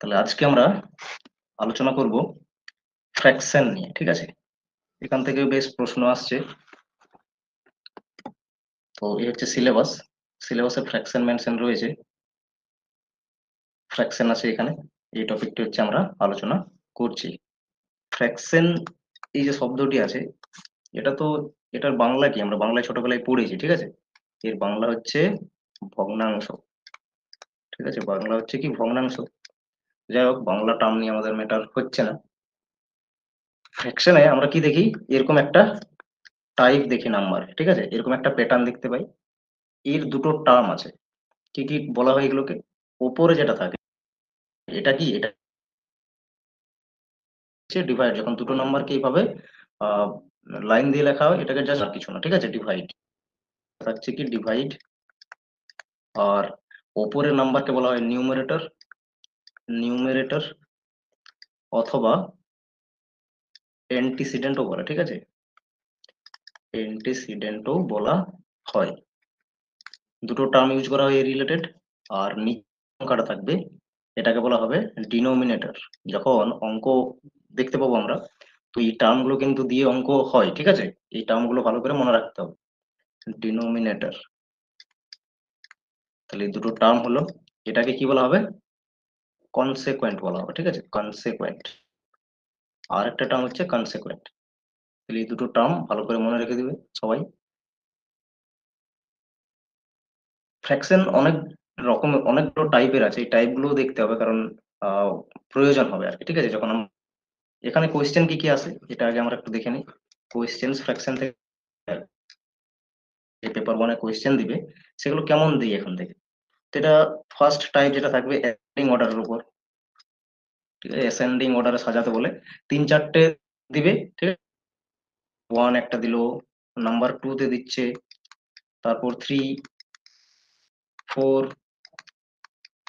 তাহলে আজকে আমরা আলোচনা করব ফ্র্যাকশন নিয়ে, ঠিক আছে? এখান থেকে বেশ প্রশ্ন আসছে। তো এই হচ্ছে সিলেবাসে ফ্র্যাকশন মেনশন রয়েছে, ফ্র্যাকশন আছে এখানে। এই টপিকটি হচ্ছে আমরা আলোচনা করছি। ফ্র্যাকশন এই যে শব্দটি আছে, এটার বাংলা কি? আমরা বাংলায় ছোটবেলায় পড়েছি, ঠিক আছে? এর বাংলা হচ্ছে ভগ্নাংশ, ঠিক আছে? বাংলা হচ্ছে কি? ভগ্নাংশ। যাই হোক, বাংলা টার্ম নিয়ে আমাদের ম্যাটার হচ্ছে না। ফ্র্যাকশনে আমরা কি দেখি? এরকম একটা টাইপ দেখি নাম্বার, ঠিক আছে? এরকম একটা প্যাটার্ন দেখতে পাই। এর দুটো টার্ম আছে। কি কি বলা হয় এগুলোকে? ওপরে যেটা থাকে এটা কি? এটা হচ্ছে ডিভাইড। যখন দুটো নাম্বারকে এইভাবে লাইন দিয়ে লেখা হয়, এটাকে জাস্ট আর কিছু না, ঠিক আছে? ডিভাইড হচ্ছে কি? ডিভাইড। আর ওপরের নাম্বারকে বলা হয় নিউমারেটর অথবা অ্যান্টিসিডেন্টও বলে, ঠিক আছে? অ্যান্টিসিডেন্টও বলা হয়। দুটো টার্ম ইউজ করা হয় রিলেটেড। আর নিচে সংখ্যাটা থাকবে, এটাকে বলা হবে ডিনোমিনেটর। যখন অঙ্ক দেখতে পাবো আমরা, তো এই টার্ম গুলো কিন্তু দিয়ে অঙ্ক হয়, ঠিক আছে? এই টার্ম গুলো ভালো করে মনে রাখতে হবে। ডিনোমিনেটর, তাহলে এই দুটো টার্ম হলো। এটাকে কি বলা হবে? কনসেকুয়েন্ট বলা হবে, ঠিক আছে? কনসেকুয়েন্ট। আর একটা টার্ম হচ্ছে কনসেকুয়েন্ট। তাহলে এই দুটো টার্ম ভালো করে মনে রেখে দিবে সবাই। ফ্র্যাকশন অনেকগুলো টাইপের আছে। এই টাইপ গুলো দেখতে হবে, কারণ আহ, প্রয়োজন হবে আর কি, ঠিক আছে? যখন এখানে কোয়েশ্চেন কি কি আছে এটা আগে আমরা একটু দেখে নিই। কোয়েশ্চেন ফ্র্যাকশন থেকে পেপার ওয়ানে কোয়েশ্চেন দিবে, সেগুলো কেমন দিই এখান থেকে। তো এটা ফার্স্ট টাইপ যেটা থাকবে অ্যাসেন্ডিং অর্ডারের উপর, ঠিক আছে? অ্যাসেন্ডিং অর্ডারে সাজাতে বলে তিন চারটে দিবে, ঠিক আছে? ওয়ান একটা দিল, নাম্বার টু তে দিচ্ছে, তারপর 3, 4,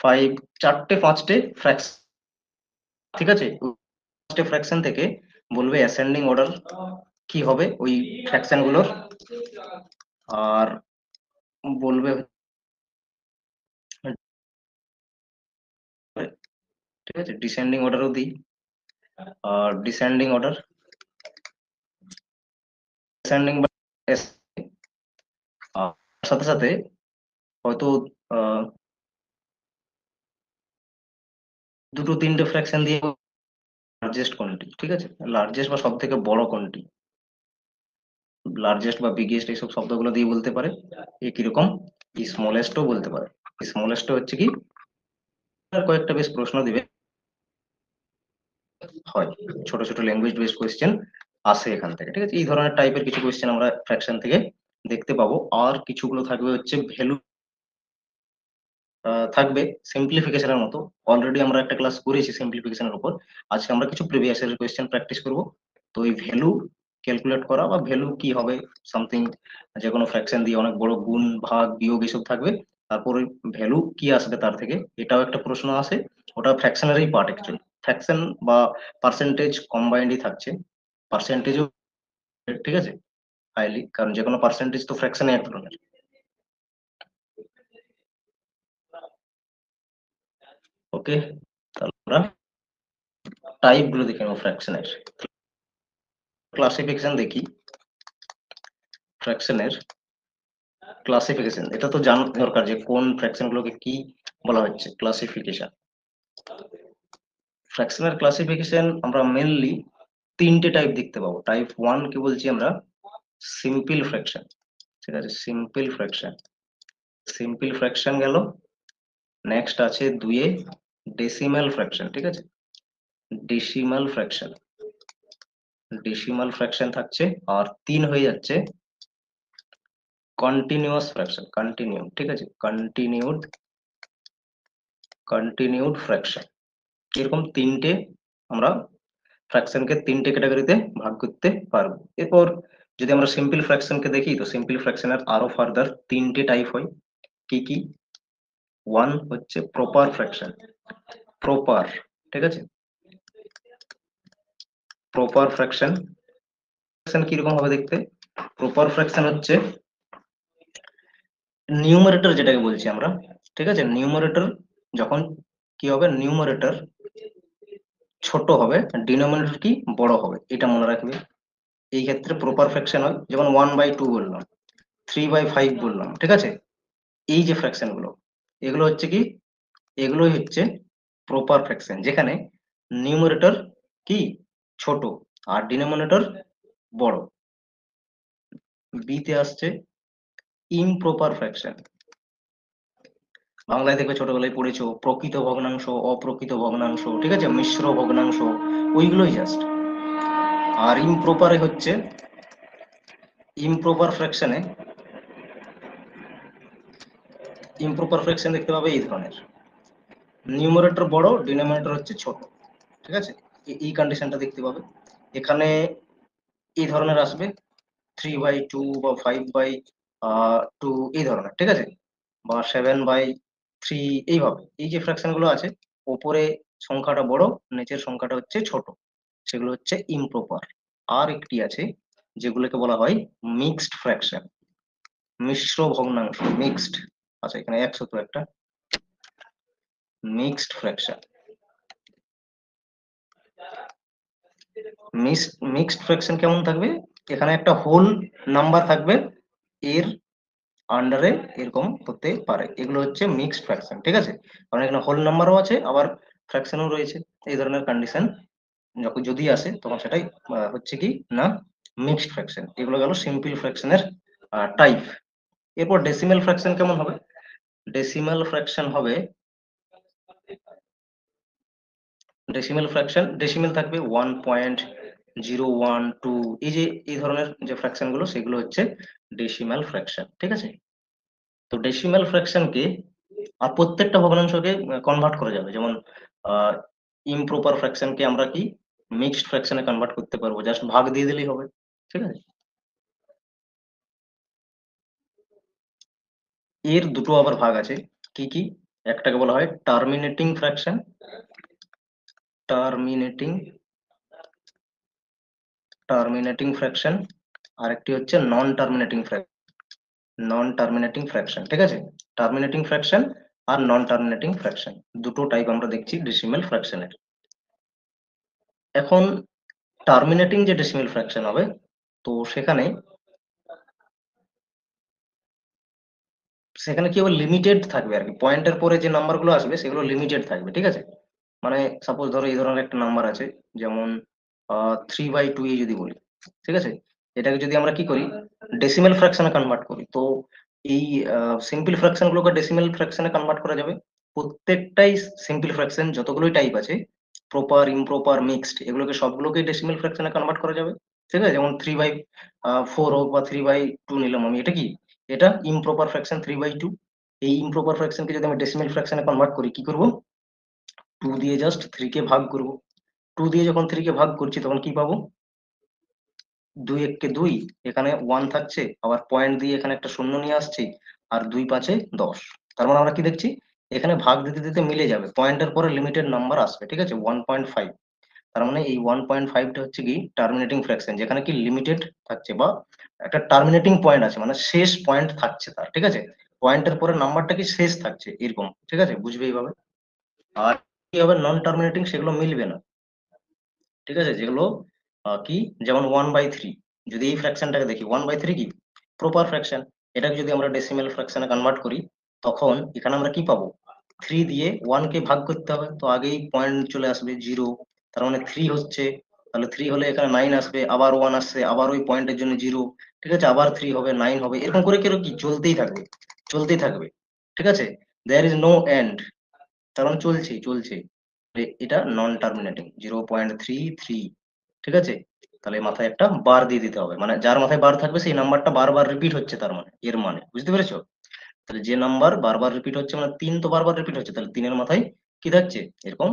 5, চারটে পাঁচটে ফ্র্যাকশন, ঠিক আছে? পাঁচটে ফ্র্যাকশন থেকে বলবে অ্যাসেন্ডিং অর্ডার কি হবে ওই ফ্র্যাকশন গুলোর। আর বলবে, ঠিক আছে? ডিসেন্ডিং অর্ডারও দিই। আর ডিসেন্ডিং অর্ডার, ডিসেন্ডিং সাথে সাথে হয়তো আহ, দুটো তিনটে ফ্র্যাকশন দিয়ে লার্জেস্ট কোনটি, ঠিক আছে? লার্জেস্ট বা সব থেকে বড় কোনটি, লার্জেস্ট বা বিগেস্ট, এইসব শব্দগুলো দিয়ে বলতে পারে। এ কিরকম? স্মলেস্টও বলতে পারে। স্মলেস্ট হচ্ছে কি? আর কয়েকটা বেশ প্রশ্ন দিবে, হয় ছোট ছোট ল্যাঙ্গুয়েজ বেসড কোয়েশ্চেন আসে এখান থেকে, ঠিক আছে? এই ধরনের টাইপের কিছু কোয়েশ্চেন আমরা ফ্র্যাকশন থেকে দেখতে পাবো। আর কিছুগুলো থাকবে হচ্ছে ভ্যালু, থাকবে সিম্পলিফিকেশনের মতো। অলরেডি আমরা একটা ক্লাস করেছি সিম্পলিফিকেশনের উপর। আজকে আমরা কিছু প্রিভিয়াস ইয়ারের কোয়েশ্চেন প্র্যাকটিস করব। তো এই ভ্যালু ক্যালকুলেট করা বা ভ্যালু কি হবে সামথিং, যে কোনো ফ্র্যাকশন দিয়ে অনেক বড় গুণ ভাগ বিয়োগ এসব থাকবে। তারপর ওই ভ্যালু কি আসবে তার থেকে, এটাও একটা প্রশ্ন আসে। ওটা ফ্র্যাকশনেরই পার্ট অ্যাকচুয়ালি। ফ্র্যাকশন বা পার্সেন্টেজ কম্বাইন্ডই থাকছে। পার্সেন্টেজও, ঠিক আছে, হাইলি, কারণ যে কোনো পার্সেন্টেজ তো ফ্র্যাকশনে এক ধরনের। ওকে, তাহলে আমরা টাইপ গুলো দেখে নেবো ফ্র্যাকশনের। ক্লাসিফিকেশন দেখি ফ্র্যাকশনের। ক্লাসিফিকেশন এটা তো জানা দরকার যে কোন ফ্র্যাকশন গুলোকে কি বলা হচ্ছে। ক্লাসিফিকেশন, ফ্র্যাকশনের ক্লাসিফিকেশন আমরা মেনলি তিনটে টাইপ দেখতে পাবো। টাইপ ওয়ান কি বলছি আমরা? সিম্পল ফ্র্যাকশন, ঠিক আছে? সিম্পল ফ্র্যাকশন, সিম্পল ফ্র্যাকশন গেল। নেক্সট আছে দুইয়ে ডেসিমাল ফ্র্যাকশন, ঠিক আছে? ডেসিমাল ফ্র্যাকশন, ডেসিমাল ফ্র্যাকশন থাকছে। আর তিন হয়ে যাচ্ছে কন্টিনিউয়াস ফ্র্যাকশন, কন্টিনিউ, ঠিক আছে? Continued fraction. এরকম তিনটে আমরা ফ্র্যাকশনকে তিনটে ক্যাটাগরিতে ভাগ করতে পারবো। এরপর যদি আমরা সিম্পল ফ্র্যাকশনকে দেখি, তো সিম্পল ফ্র্যাকশনের আরো ফার্দার তিনটে টাইপ হয়। কি কি? ওয়ান হচ্ছে প্রপার ফ্র্যাকশন, প্রপার, ঠিক আছে? প্রপার ফ্র্যাকশন কিরকম হবে দেখতে? প্রপার ফ্র্যাকশন হচ্ছে নিউমারেটর যেটাকে বলছি আমরা, ঠিক আছে? নিউমারেটর যখন কি হবে? নিউমারেটর ছোট হবে, ডিনোমিনেটর কি বড় হবে, এটা মনে রাখবে। এই ক্ষেত্রে প্রপার ফ্র্যাকশন হয়, যেমন 1/2 বললাম, 3/5 বললাম, ঠিক আছে। এই যে ফ্র্যাকশন গুলো, এগুলো হচ্ছে কি, এগুলোই হচ্ছে প্রপার ফ্র্যাকশন, যেখানে নিউমারেটর কি ছোট আর ডিনোমিনেটর বড়। বি তে আসছে ইমপ্রপার ফ্র্যাকশন। বাংলায় দেখবে ছোটবেলায় পড়েছো প্রকৃত ভগ্নাংশ, অপ্রকৃত ভগ্নাংশ, ঠিক আছে, মিশ্র ভগ্নাংশ, ওইগুলোই জাস্ট। আর ইমপ্রপারে হচ্ছে, ইমপ্রপার ফ্র্যাকশনে, ইমপ্রপার ফ্র্যাকশন দেখতে পাবে এই ধরনের, নিউমারেটর বড়, ডিনোমিনেটর হচ্ছে ছোট, ঠিক আছে। এই কন্ডিশনটা দেখতে পাবে এখানে, এই ধরনের আসবে 3/2 বা 5/2 এই ধরনের, ঠিক আছে, বা 7/3, এইভাবে। এই যে ফ্র্যাকশন গুলো আছে, ওপরে সংখ্যাটা বড়, নিচের সংখ্যাটা হচ্ছে ছোট, সেগুলো হচ্ছে ইমপ্রপার। আর একটি আছে যেগুলোকে বলা হয় মিক্সড ফ্র্যাকশন, মিশ্র ভগ্নাংশ, মিক্সড। আচ্ছা, এখানে 100 তো একটা মিক্সড ফ্র্যাকশন। মিক্সড ফ্র্যাকশন কেমন থাকবে, এখানে একটা হোল নাম্বার থাকবে, এর আন্ডারে এরকম হতে পারে, এগুলো হচ্ছে মিক্সড ফ্র্যাকশন, ঠিক আছে। কারণ এখানে হোল নাম্বারও আছে, আবার ফ্র্যাকশনও রয়েছে। এই ধরনের কন্ডিশন যখন যদি আসে, তখন সেটাই হচ্ছে কি না মিক্সড ফ্র্যাকশন। এগুলো গেল সিম্পল ফ্র্যাকশনের টাইপ। এরপর ডেসিমেল ফ্র্যাকশন কেমন হবে, ডেসিমেল ফ্র্যাকশন হবে, ডেসিমেল ফ্র্যাকশন, ডেসিমেল থাকবে 1.012, এই যে এই ধরনের যে ফ্র্যাকশন গুলো, সেগুলো হচ্ছে ডেসিমেল ফ্র্যাকশন, ঠিক আছে। তো ডেসিমেল ফ্র্যাকশনকে আর প্রত্যেকটা ভগ্নাংশকে কনভার্ট করা যাবে, যেমন ইমপ্রপার ফ্র্যাকশনকে আমরা কি মিক্সড ফ্র্যাকশনে কনভার্ট করতে পারবো, জাস্ট ভাগ দিয়ে দিলেই হবে, ঠিক আছে। এর দুটো আবার ভাগ আছে, কি কি, একটাকে বলা হয় terminating fraction, terminating terminating fraction, আর একটি হচ্ছে non terminating fraction, non terminating fraction, ঠিক আছে। টার্মিনেটিং ফ্র্যাকশন আর নন টার্মিনেটিং ফ্র্যাকশন, দুটো টাইপ আমরা দেখছি ডেসিমেল ফ্র্যাকশনের। এখন টার্মিনেটিং যে ডেসিমেল ফ্র্যাকশন হবে, তো সেখানে সেখানে কি হবে, লিমিটেড থাকবে আর কি, পয়েন্টের পরে যে নাম্বার গুলো আসবে সেগুলো লিমিটেড থাকবে, ঠিক আছে। মানে সাপোজ ধরো এই ধরনের একটা নাম্বার আছে, যেমন 3/2 যদি বলি, ঠিক আছে, এটাকে যদি আমরা কি করি, ডেসিমেল ফ্র্যাকশনে কনভার্ট করি, তো এই সিম্পল ফ্র্যাকশন গুলোকে ডেসিমেল ফ্র্যাকশনে কনভার্ট করা যাবে। প্রত্যেকটাই সিম্পল ফ্র্যাকশন যতগুলোই টাইপ আছে, প্রপার, ইমপ্রপার, মিক্সড, এগুলোকে সবগুলোকেই ডেসিমেল ফ্র্যাকশনে কনভার্ট করা যাবে, ঠিক আছে। যেমন 3/4 হোক বা 3/2 নিলাম আমি, এটা কি, এটা ইমপ্রপার ফ্র্যাকশন 3/2। এই ইমপ্রপার ফ্র্যাকশনকে যদি আমি ডেসিমেল ফ্র্যাকশনে কনভার্ট করি, কি করব, 2 দিয়ে জাস্ট 3 কে ভাগ করব। 2 দিয়ে যখন 3 কে ভাগ করছি, তখন কি পাবো, 2 একে 2, এখানে 1 থাকছে, আবার পয়েন্ট দিয়ে এখানে একটা শূন্য নিয়ে আসছি, আর 2 5 10। তার মানে আমরা কি দেখছি, এখানে ভাগ দিতে দিতে মিলে যাবে, পয়েন্টের পরে লিমিটেড নাম্বার আসবে, ঠিক আছে, 1.5। তার মানে এই 1.5টা হচ্ছে কি টার্মিনেটিং ফ্র্যাকশন, যেখানে কি লিমিটেড থাকছে, বা একটা টার্মিনেটিং পয়েন্ট আছে, মানে শেষ পয়েন্ট থাকছে তার, ঠিক আছে। পয়েন্টের পরে নাম্বারটা কি শেষ থাকছে এরকম, ঠিক আছে, বুঝবে এইভাবে। আর কি হবে, নন টার্মিনেটিং, সেগুলো মিলবে না, ঠিক আছে, যেগুলো কি, যেমন 1/3, যদি এই ফ্র্যাকশনটাকে দেখি, 1/3 কি প্রপার ফ্র্যাকশন, এটাকে যদি আমরা ডেসিমেল ফ্র্যাকশনে কনভার্ট করি, তখন এখানে আমরা কি পাবো, 3 দিয়ে 1 কে ভাগ করতে হবে, তো আগেই পয়েন্ট চলে আসবে 0, তার মানে 3 হচ্ছে, তাহলে 3 হলে এখানে 9 আসবে, আবার 1 আসছে, আবার ওই পয়েন্টের জন্য 0, ঠিক আছে, আবার 3 হবে, 9 হবে, এরকম করে কেন কি চলতেই থাকবে, চলতেই থাকবে, ঠিক আছে। দেয়ার ইজ নো এন্ড, তার মানে চলছে চলছে। এটা নন টার্মিনেটিং 0.33, ঠিক আছে। তাহলে মাথায় একটা বার দিয়ে দিতে হবে, মানে যার মাথায় বার থাকবে সেই নাম্বারটা বারবার রিপিট হচ্ছে, তার মানে এর মানে বুঝতে পেরেছো। তাহলে যে নাম্বার বারবার রিপিট হচ্ছে, মানে 3 তো বারবার রিপিট হচ্ছে, তাহলে 3-এর মাথায় কি থাকছে, এরকম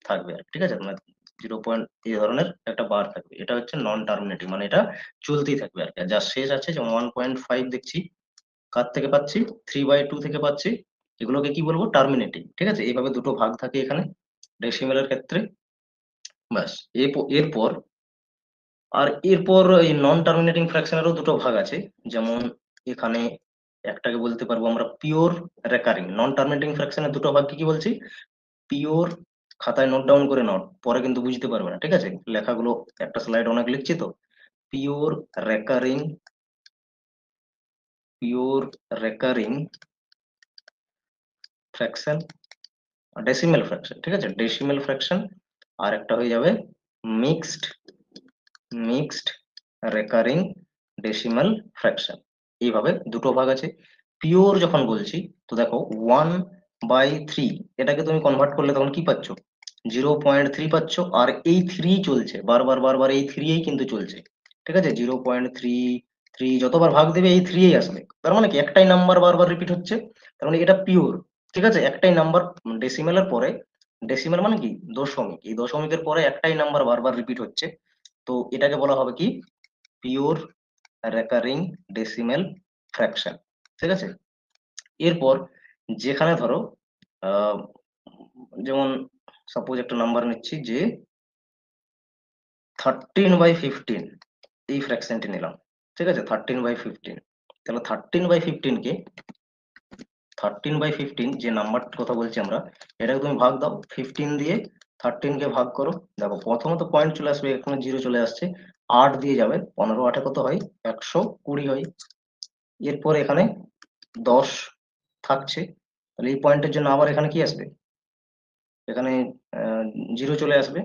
থাকবে আর কি, ঠিক আছে, মানে 0 এই ধরনের একটা বার থাকবে, এটা হচ্ছে নন টার্মিনেটিং, মানে এটা চলতেই থাকবে আর কি। আর যার শেষ আছে, যেমন 1.5 দেখছি, কার থেকে পাচ্ছি, 3/2 থেকে পাচ্ছি, এগুলোকে কি বলবো, টার্মিনেটিং, ঠিক আছে। এইভাবে দুটো ভাগ থাকে এখানে ডেসিমেলের ক্ষেত্রে, ব্যাস। এরপর, আর এরপর এই নন টার্মিনেটিং ফ্র্যাকশনেরও দুটো ভাগ আছে, যেমন এখানে একটাকে বলতে পারবো আমরা পিওর রেকারিং। নন টার্মিনেটিং ফ্র্যাকশনের দুটো ভাগ কি কি বলছি, পিওর খাতায় নোট ডাউন করে নাও, পরে কিন্তু বুঝতে পারবে না, ঠিক আছে? লেখাগুলো একটা স্লাইড অনেক লিখছি তো। Pure recurring, pure recurring fraction, decimal fraction, ঠিক আছে? Decimal fraction. আর একটা হয়ে যাবে mixed, mixed recurring decimal fraction. এইভাবে দুটো ভাগ আছে। পিওর যখন বলছি, তো দেখো 1/3, এটাকে তুমি কনভার্ট করলে তখন কি পাচ্ছ? 0.3 পাচ্ছ। আর এই 3 চলছে বারবার বারবার, এই 3 কিন্তু চলছে, ঠিক আছে? 0.33 যতবার ভাগ দেবে এই 3 আসবে, তার মানে কি একটাই নাম্বার বারবার রিপিট হচ্ছে, তার মানে এটা পিওর, ঠিক আছে? একটাই নাম্বার ডেসিমেলের পরে, ডেসিমেল মানে কি দশমিক, এই দশমিকের পরে একটাই নাম্বার বারবার রিপিট হচ্ছে, তো এটাকে বলা হবে কি? পিওর রেকারিং ডেসিমেল ফ্র্যাকশন, ঠিক আছে? এরপর যেখানে ধরো আহ, যেমন সাপোজ একটা নাম্বার নিচ্ছি যে 13/15, এই ফ্র্যাকশনটি নিলাম, ঠিক আছে? 13/15, তাহলে 13/15 কে, 13/15 যে নাম্বারটার কথা বলছি আমরা, এটাকে তুমি ভাগ দাও 15 দিয়ে, 13 কে ভাগ করো। দেখো প্রথমত পয়েন্ট চলে আসবে, এখানে জিরো চলে আসছে, 8 দিয়ে যাবে, 15 8 কত হয়? 120 হয়। এরপর এখানে 10 থাকছে, তাহলে এই পয়েন্টের জন্য আবার এখানে কি আসবে? এখানে জিরো চলে আসবে।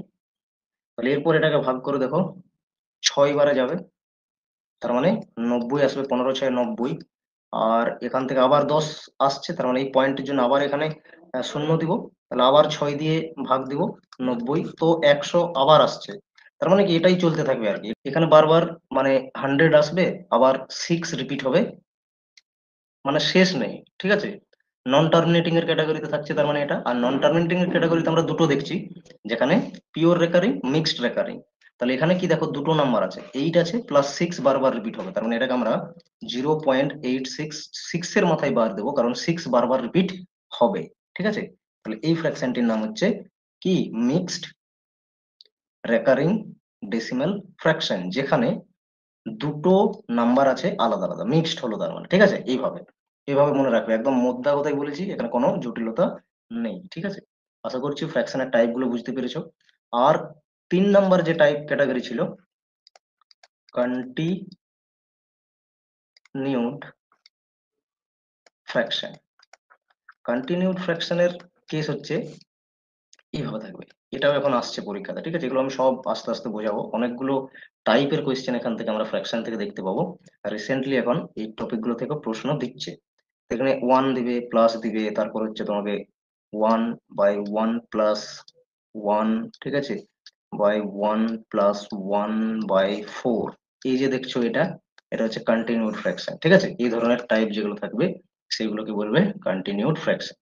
তাহলে এরপর এটাকে ভাগ করে দেখো, 6 বারে যাবে, তার মানে 90 আসবে, 15 6 90। আর এখান থেকে আবার 10 আসছে, তার মানে এই পয়েন্টের জন্য আবার এখানে শূন্য দিব, তাহলে আবার 6 দিয়ে ভাগ দিব 90, তো 100 আবার আসছে। তার মানে কি এটাই চলতে থাকবে আর কি, এখানে বারবার মানে 100 আসবে, আবার 6 রিপিট হবে, মানে শেষ নেই, ঠিক আছে? নন টার্মিনেটিং এর ক্যাটাগরিতে থাকছে, তার মানে এটা। আর নন টার্মিনেটিং এর ক্যাটাগরিতে আমরা দুটো দেখছি, যেখানে পিওর রেকারিং, মিক্সড রেকারিং। তাহলে এখানে কি দেখো, দুটো নাম্বার আছে, 8 আছে প্লাস 6 বারবার রিপিট হবে, তার মানে এটাকে আমরা 0.866, 6 এর মাথায় বার দেবো, কারণ 6 বারবার রিপিট হবে, ঠিক আছে? তাহলে এই ফ্র্যাকশনটির নাম হচ্ছে কি? মিক্সড রেকারিং ডেসিমাল ফ্র্যাকশন, যেখানে দুটো নাম্বার আছে আলাদা আলাদা, মিক্সড হলো তার মানে, ঠিক আছে? এইভাবে, এইভাবে মনে রাখবে, একদম মোদ্দা কথাই বলেছি, এখানে কোনো জটিলতা নেই, ঠিক আছে? আশা করছি ফ্র্যাকশনের টাইপ গুলো বুঝতে পেরেছো। আর 3 নাম্বার যে টাইপ ক্যাটাগরি ছিল, কন্টিনিউড ফ্র্যাকশন। কন্টিনিউড ফ্র্যাকশনের কেস হচ্ছে এইভাবে থাকবে, এটাও এখন আসছে পরীক্ষাতে, ঠিক আছে? এগুলো আমি সব আস্তে আস্তে বোঝাবো, অনেকগুলো টাইপের কোয়েশ্চেন এখান থেকে আমরা ফ্র্যাকশন থেকে দেখতে পাবো। রিসেন্টলি এখন এই টপিক গুলো থেকে প্রশ্ন দিচ্ছে, এখানে 1 দিবে, প্লাস দিবে, তারপর হচ্ছে তোমাকে 1/1 + 1, ঠিক আছে? by 1 + 1/4, এই যে দেখছো এটা, এটা হচ্ছে কন্টিনিউড ফ্র্যাকশন, ঠিক আছে? এই ধরনের টাইপ যেগুলো থাকবে সেগুলোকে বলবে কন্টিনিউড ফ্র্যাকশন।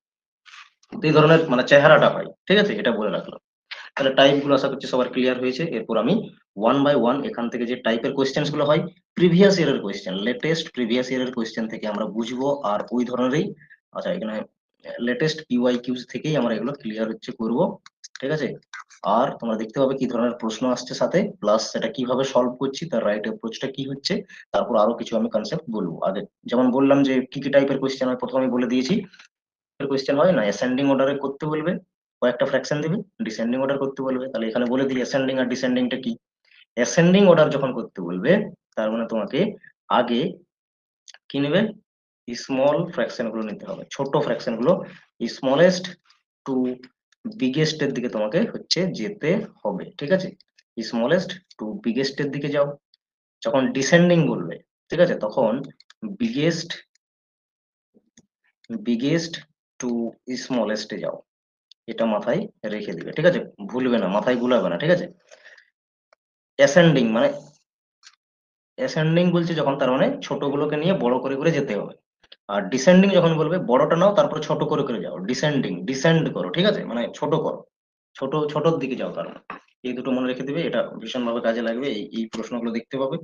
এই ধরনের মানে চেহারাটা হয়, ঠিক আছে? এটা বলে রাখলাম। তাহলে টাইপ গুলো আশা করছি সবার ক্লিয়ার হয়েছে। এরপর আমি 1/1 এখান থেকে যে টাইপের কোয়েশ্চেন গুলো হয়, প্রিভিয়াস ইয়ারের কোয়েশ্চেন, লেটেস্ট প্রিভিয়াস ইয়ারের কোয়েশ্চেন থেকে আমরা বুঝবো, আর ওই ধরনেরই, আচ্ছা এখানে লেটেস্ট পিওয়াইকিউজ থেকেই আমরা এগুলো ক্লিয়ার হচ্ছে করব, ঠিক আছে? আর তোমরা দেখতে পাবে কি ধরনের প্রশ্ন আসছে সাথে, প্লাস সেটা কিভাবে সলভ করছি, তার রাইট অ্যাপ্রোচটা কি হচ্ছে, তারপর আরো কিছু আমি কনসেপ্ট বলবো। আগে যেমন বললাম যে কি কি টাইপের কোয়েশ্চেন হয়, প্রথমে বলে দিয়েছি। কোয়েশ্চেন হয় না, অ্যাসেন্ডিং অর্ডারে করতে বলবে, কয়েকটা ফ্র্যাকশন দিবে, ডিসেন্ডিং অর্ডার করতে বলবে, তাহলে এখানে বলে দিই অ্যাসেন্ডিং আর ডিসেন্ডিংটা কি। অ্যাসেন্ডিং অর্ডার যখন করতে বলবে, তার মানে তোমাকে আগে কি নেবে? স্মল ফ্র্যাকশন গুলো নিতে হবে, ছোট ফ্র্যাকশন গুলো, স্মলেস্ট টু বিগেস্ট এর দিকে তোমাকে হচ্ছে যেতে হবে, ঠিক আছে? স্মলেস্ট টু বিগেস্ট এর দিকে যাও। যখন ডিসেন্ডিং বলবে, ঠিক আছে, তখন বিগেস্ট, বিগেস্ট টু স্মলেস্টে যাও, এটা মাথায় রেখে দিবে, ঠিক আছে? ভুলবে না, মাথায় ভুলাবে না, ঠিক আছে? অ্যাসেন্ডিং মানে, অ্যাসেন্ডিং বলছে যখন, তার মানে ছোটগুলোকে নিয়ে বড় করে করে যেতে হবে। আর ডিসেন্ডিং যখন বলবে, বড়টা নাও তারপরে ছোট করে করে যাও, ডিসেন্ডিং, ডিসেন্ড করো, ঠিক আছে? মানে ছোট করো, ছোট ছোটর দিকে যাও, তার মানে এই দুটো মনে রেখে দিবে, এটা ভীষণ ভাবে কাজে লাগবে, এই প্রশ্নগুলো দেখতে পাবে।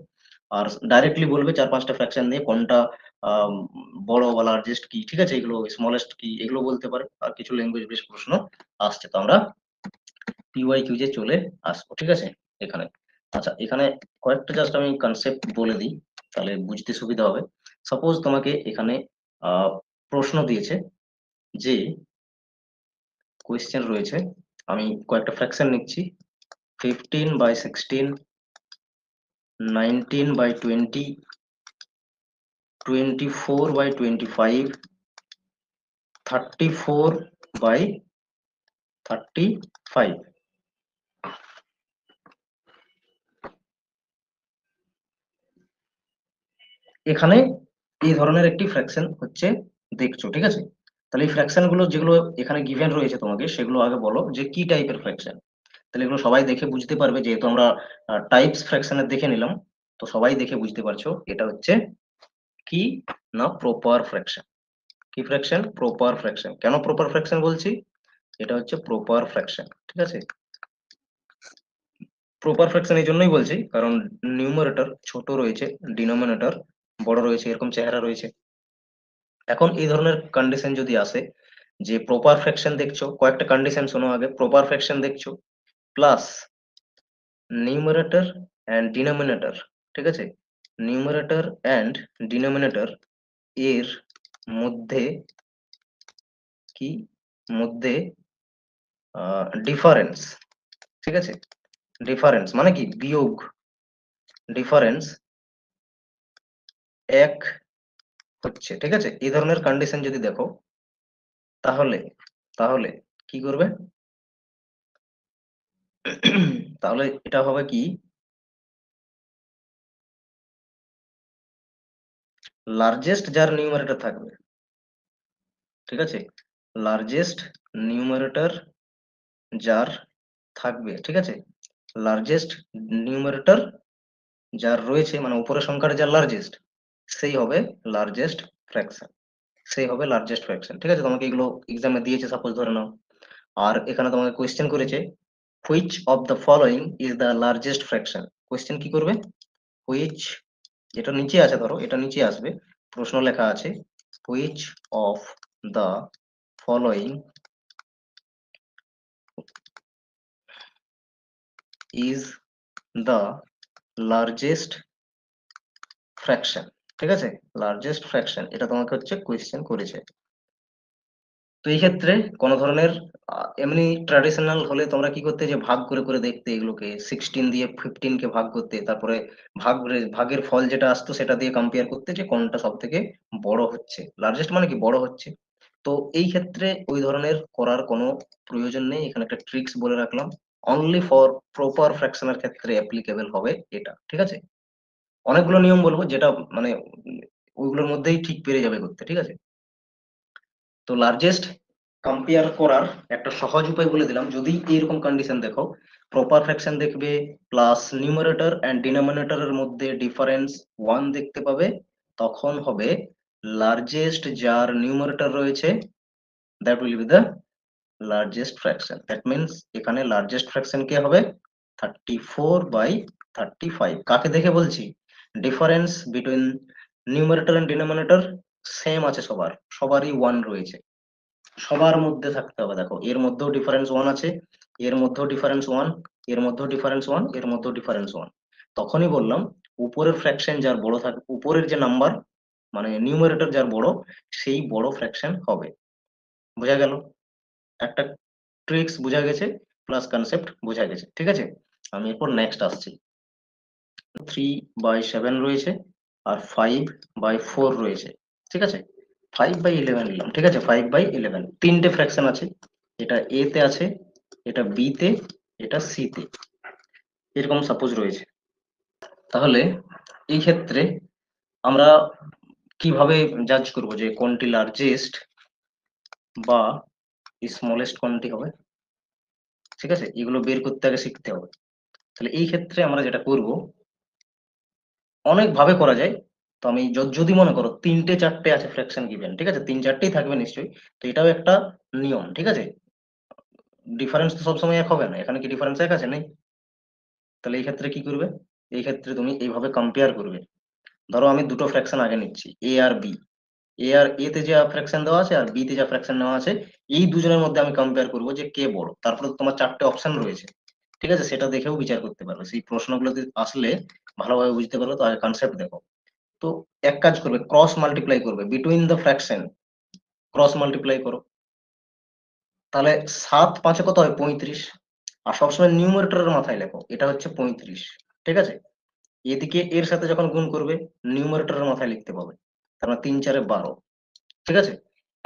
আর ডাইরেক্টলি বলবে 4 5টা ফ্র্যাকশন দিয়ে কোনটা আহ, বড় বা লার্জেস্ট কি, ঠিক আছে? এগুলো স্মলেস্ট কি, এগুলো বলতে পারে। আর কিছু ল্যাঙ্গুয়েজ বেস প্রশ্ন আসছে, তো আমরা পিওয়াই কিউজে চলে আসবো, ঠিক আছে? এখানে, আচ্ছা এখানে কয়েকটা জাস্ট আমি কনসেপ্ট বলে দিই, তাহলে বুঝতে সুবিধা হবে। সাপোজ তোমাকে এখানে প্রশ্ন দিয়েছে যে, কোয়েশ্চেন রয়েছে আমি কয়েকটা ফ্র্যাকশন নিচ্ছি, 15/16, 19/20, 24/25, 34/35। এখানে এই ধরনের একটি ফ্র্যাকশন হচ্ছে, দেখছো, ঠিক আছে? তাহলে এই ফ্র্যাকশন গুলো যেগুলো এখানে গিভেন রয়েছে তোমাকে, সেগুলো আগে বলো যে কি টাইপের ফ্র্যাকশন। তাহলে এগুলো সবাই দেখে বুঝতে পারবে, যেহেতু আমরা টাইপস ফ্র্যাকশনের দেখে নিলাম, তো সবাই দেখে বুঝতে পারছো এটা হচ্ছে কি না প্রপার ফ্র্যাকশন। কি ফ্র্যাকশন? Proper fraction. কেন প্রপার ফ্র্যাকশন বলছি? এটা হচ্ছে প্রপার ফ্র্যাকশন, ঠিক আছে? প্রপার ফ্র্যাকশন এই জন্যই বলছি কারণ নিউমারেটর ছোট রয়েছে, ডিনোমিনেটর বড় রয়েছে, এরকম চেহারা রয়েছে। এখন এই ধরনের কন্ডিশন যদি আসে যে প্রপার ফ্র্যাকশন দেখছো, কয়েকটা কন্ডিশন শোনো আগে। প্রপার ফ্র্যাকশন দেখছো প্লাস নিউমারেটর এন্ড ডিনোমিনেটর, ঠিক আছে? নিউমারেটর এন্ড ডিনোমিনেটর এর মধ্যে কি, মধ্যে ডিফারেন্স, ঠিক আছে? ডিফারেন্স মানে কি? বিয়োগ। ডিফারেন্স এক হচ্ছে, ঠিক আছে? এই ধরনের কন্ডিশন যদি দেখো, তাহলে তাহলে কি করবে? তাহলে এটা হবে কি, লার্জেস্ট যার নিউমারেটর থাকবে, ঠিক আছে? লার্জেস্ট নিউমারেটর যার থাকবে, ঠিক আছে? লার্জেস্ট নিউমারেটর যার রয়েছে, মানে উপরের সংখ্যাটা যার লার্জেস্ট, সেই হবে লার্জেস্ট ফ্র্যাকশন। সেই হবে লার্জেস্ট ফ্র্যাকশন, ঠিক আছে? তোমাকে এগুলো এক্সামে দিয়েছে, সাপোজ ধরে নাও। আর এখানে তোমাকে কোয়েশ্চেন করেছে which of the following is the largest fraction. Question কি করবে? হুইচ, এটা নিচে আছে, ধরো এটা নিচে আসবে, প্রশ্ন লেখা আছে which of the following is the largest fraction, ঠিক আছে? লার্জেস্ট ফ্র্যাকশন, এটা তোমাকে হচ্ছে কোয়েশ্চেন করেছে। তো এই ক্ষেত্রে কোন ধরনের এমনি ট্র্যাডিশনাল হলে তোমরা কি করতে, যে ভাগ করে করে দেখতে, এগুলোকে 16 দিয়ে 15 কে ভাগ করতে, তারপরে ভাগের ফল যেটা আসতো সেটা দিয়ে কম্পেয়ার করতে যে কোনটা সব থেকে বড় হচ্ছে। লার্জেস্ট মানে কি? বড় হচ্ছে। তো এই ক্ষেত্রে ওই ধরনের করার কোনো প্রয়োজন নেই, এখানে একটা ট্রিক্স বলে রাখলাম। অনলি ফর প্রপার ফ্র্যাকশনের ক্ষেত্রে অ্যাপ্লিকেবল হবে এটা, ঠিক আছে? অনেকগুলো নিয়ম বলবো যেটা মানে ওইগুলোর মধ্যেই ঠিক পেরে যাবে করতে, ঠিক আছে? তো লার্জেস্ট কম্পেয়ার করার একটা সহজ উপায় বলে দিলাম। যদি এইরকম কন্ডিশন দেখো, প্রপার ফ্র্যাকশন দেখবে প্লাস নিউমারেটর এন্ড ডিনোমিনেটরের মধ্যে ডিফারেন্স 1 দেখতে পাবে, তখন হবে লার্জেস্ট যার নিউমারেটর রয়েছে, that will be the largest fraction. That means এখানে লার্জেস্ট ফ্র্যাকশন কে হবে? 34/35। কাকে দেখে বলছি? Difference between numerator and denominator same আছে, সবারই 1 রয়েছে। সবার মধ্যে থাকতে হবে। দেখো এর মধ্যেও ডিফারেন্স 1 আছে, এর মধ্যেও ডিফারেন্স 1, এর মধ্যেও ডিফারেন্স 1, এর মধ্যেও ডিফারেন্স 1। তখনই বললাম উপরের ফ্র্যাকশন যার বড় থাকবে, উপরের যে নাম্বার মানে নিউমারেটর যার বড়, সেই বড় ফ্র্যাকশন হবে। বোঝা গেল? একটা ট্রিক্স বোঝা গেছে, প্লাস কনসেপ্ট বোঝা গেছে, ঠিক আছে? আমি এরপর নেক্সট আসছি। 3/7 রয়েছে আর 5/4 রয়েছে, ঠিক আছে? 5/11 নিলাম, ঠিক আছে? 5/11 তিনটে ফ্র্যাকশন আছে, এটা এ তে আছে, এটা বি তে, এটা সি তে, এরকম সাপোজ রয়েছে। তাহলে এই ক্ষেত্রে আমরা কিভাবে জাজ করব যে কোনটি লার্জেস্ট বা স্মলেস্ট কোনটি হবে, ঠিক আছে? এগুলো বের করতে আগে শিখতে হবে। তাহলে এই ক্ষেত্রে আমরা যেটা করব, অনেক ভাবে করা যায়। তো আমি যদি মনে করো তিনটে চারটে আছে ফ্র্যাকশন গিভেন, ঠিক আছে? তিন চারটেই থাকবে নিশ্চয়ই, তো এটাও একটা নিয়ম, ঠিক আছে? ডিফারেন্স তো সবসময় এক হবে না, এখানে কি ডিফারেন্স এক আছে? নেই। তাহলে এই ক্ষেত্রে কি করবে? এই ক্ষেত্রে তুমি এইভাবে কম্পেয়ার করবে। ধরো আমি দুটো ফ্র্যাকশন আগে নিচ্ছি, এ আর বি। এ তে যা ফ্র্যাকশন দেওয়া আছে আর বি তে যা ফ্র্যাকশন নেওয়া আছে, এই দুজনের মধ্যে আমি কম্পেয়ার করবো যে কে বড়। তারপরে তো তোমার চারটে অপশন রয়েছে, ঠিক আছে? সেটা দেখেও বিচার করতে পারবে। সেই প্রশ্নগুলো আসলে ভালোভাবে বুঝতে পারবে, তো আগে কনসেপ্ট দেখো। তো এক কাজ করবে, ক্রস মাল্টিপ্লাই করবে between the fraction, cross multiply করো। তাহলে 7 5 কত হয় 35। আর সবসময় নিউমারেটরের মাথায় লেখো এটা হচ্ছে 35, ঠিক আছে। এদিকে এর সাথে যখন গুণ করবে নিউমারেটরের মাথায় লিখতে পাবে, তার মানে 3 4 12, ঠিক আছে।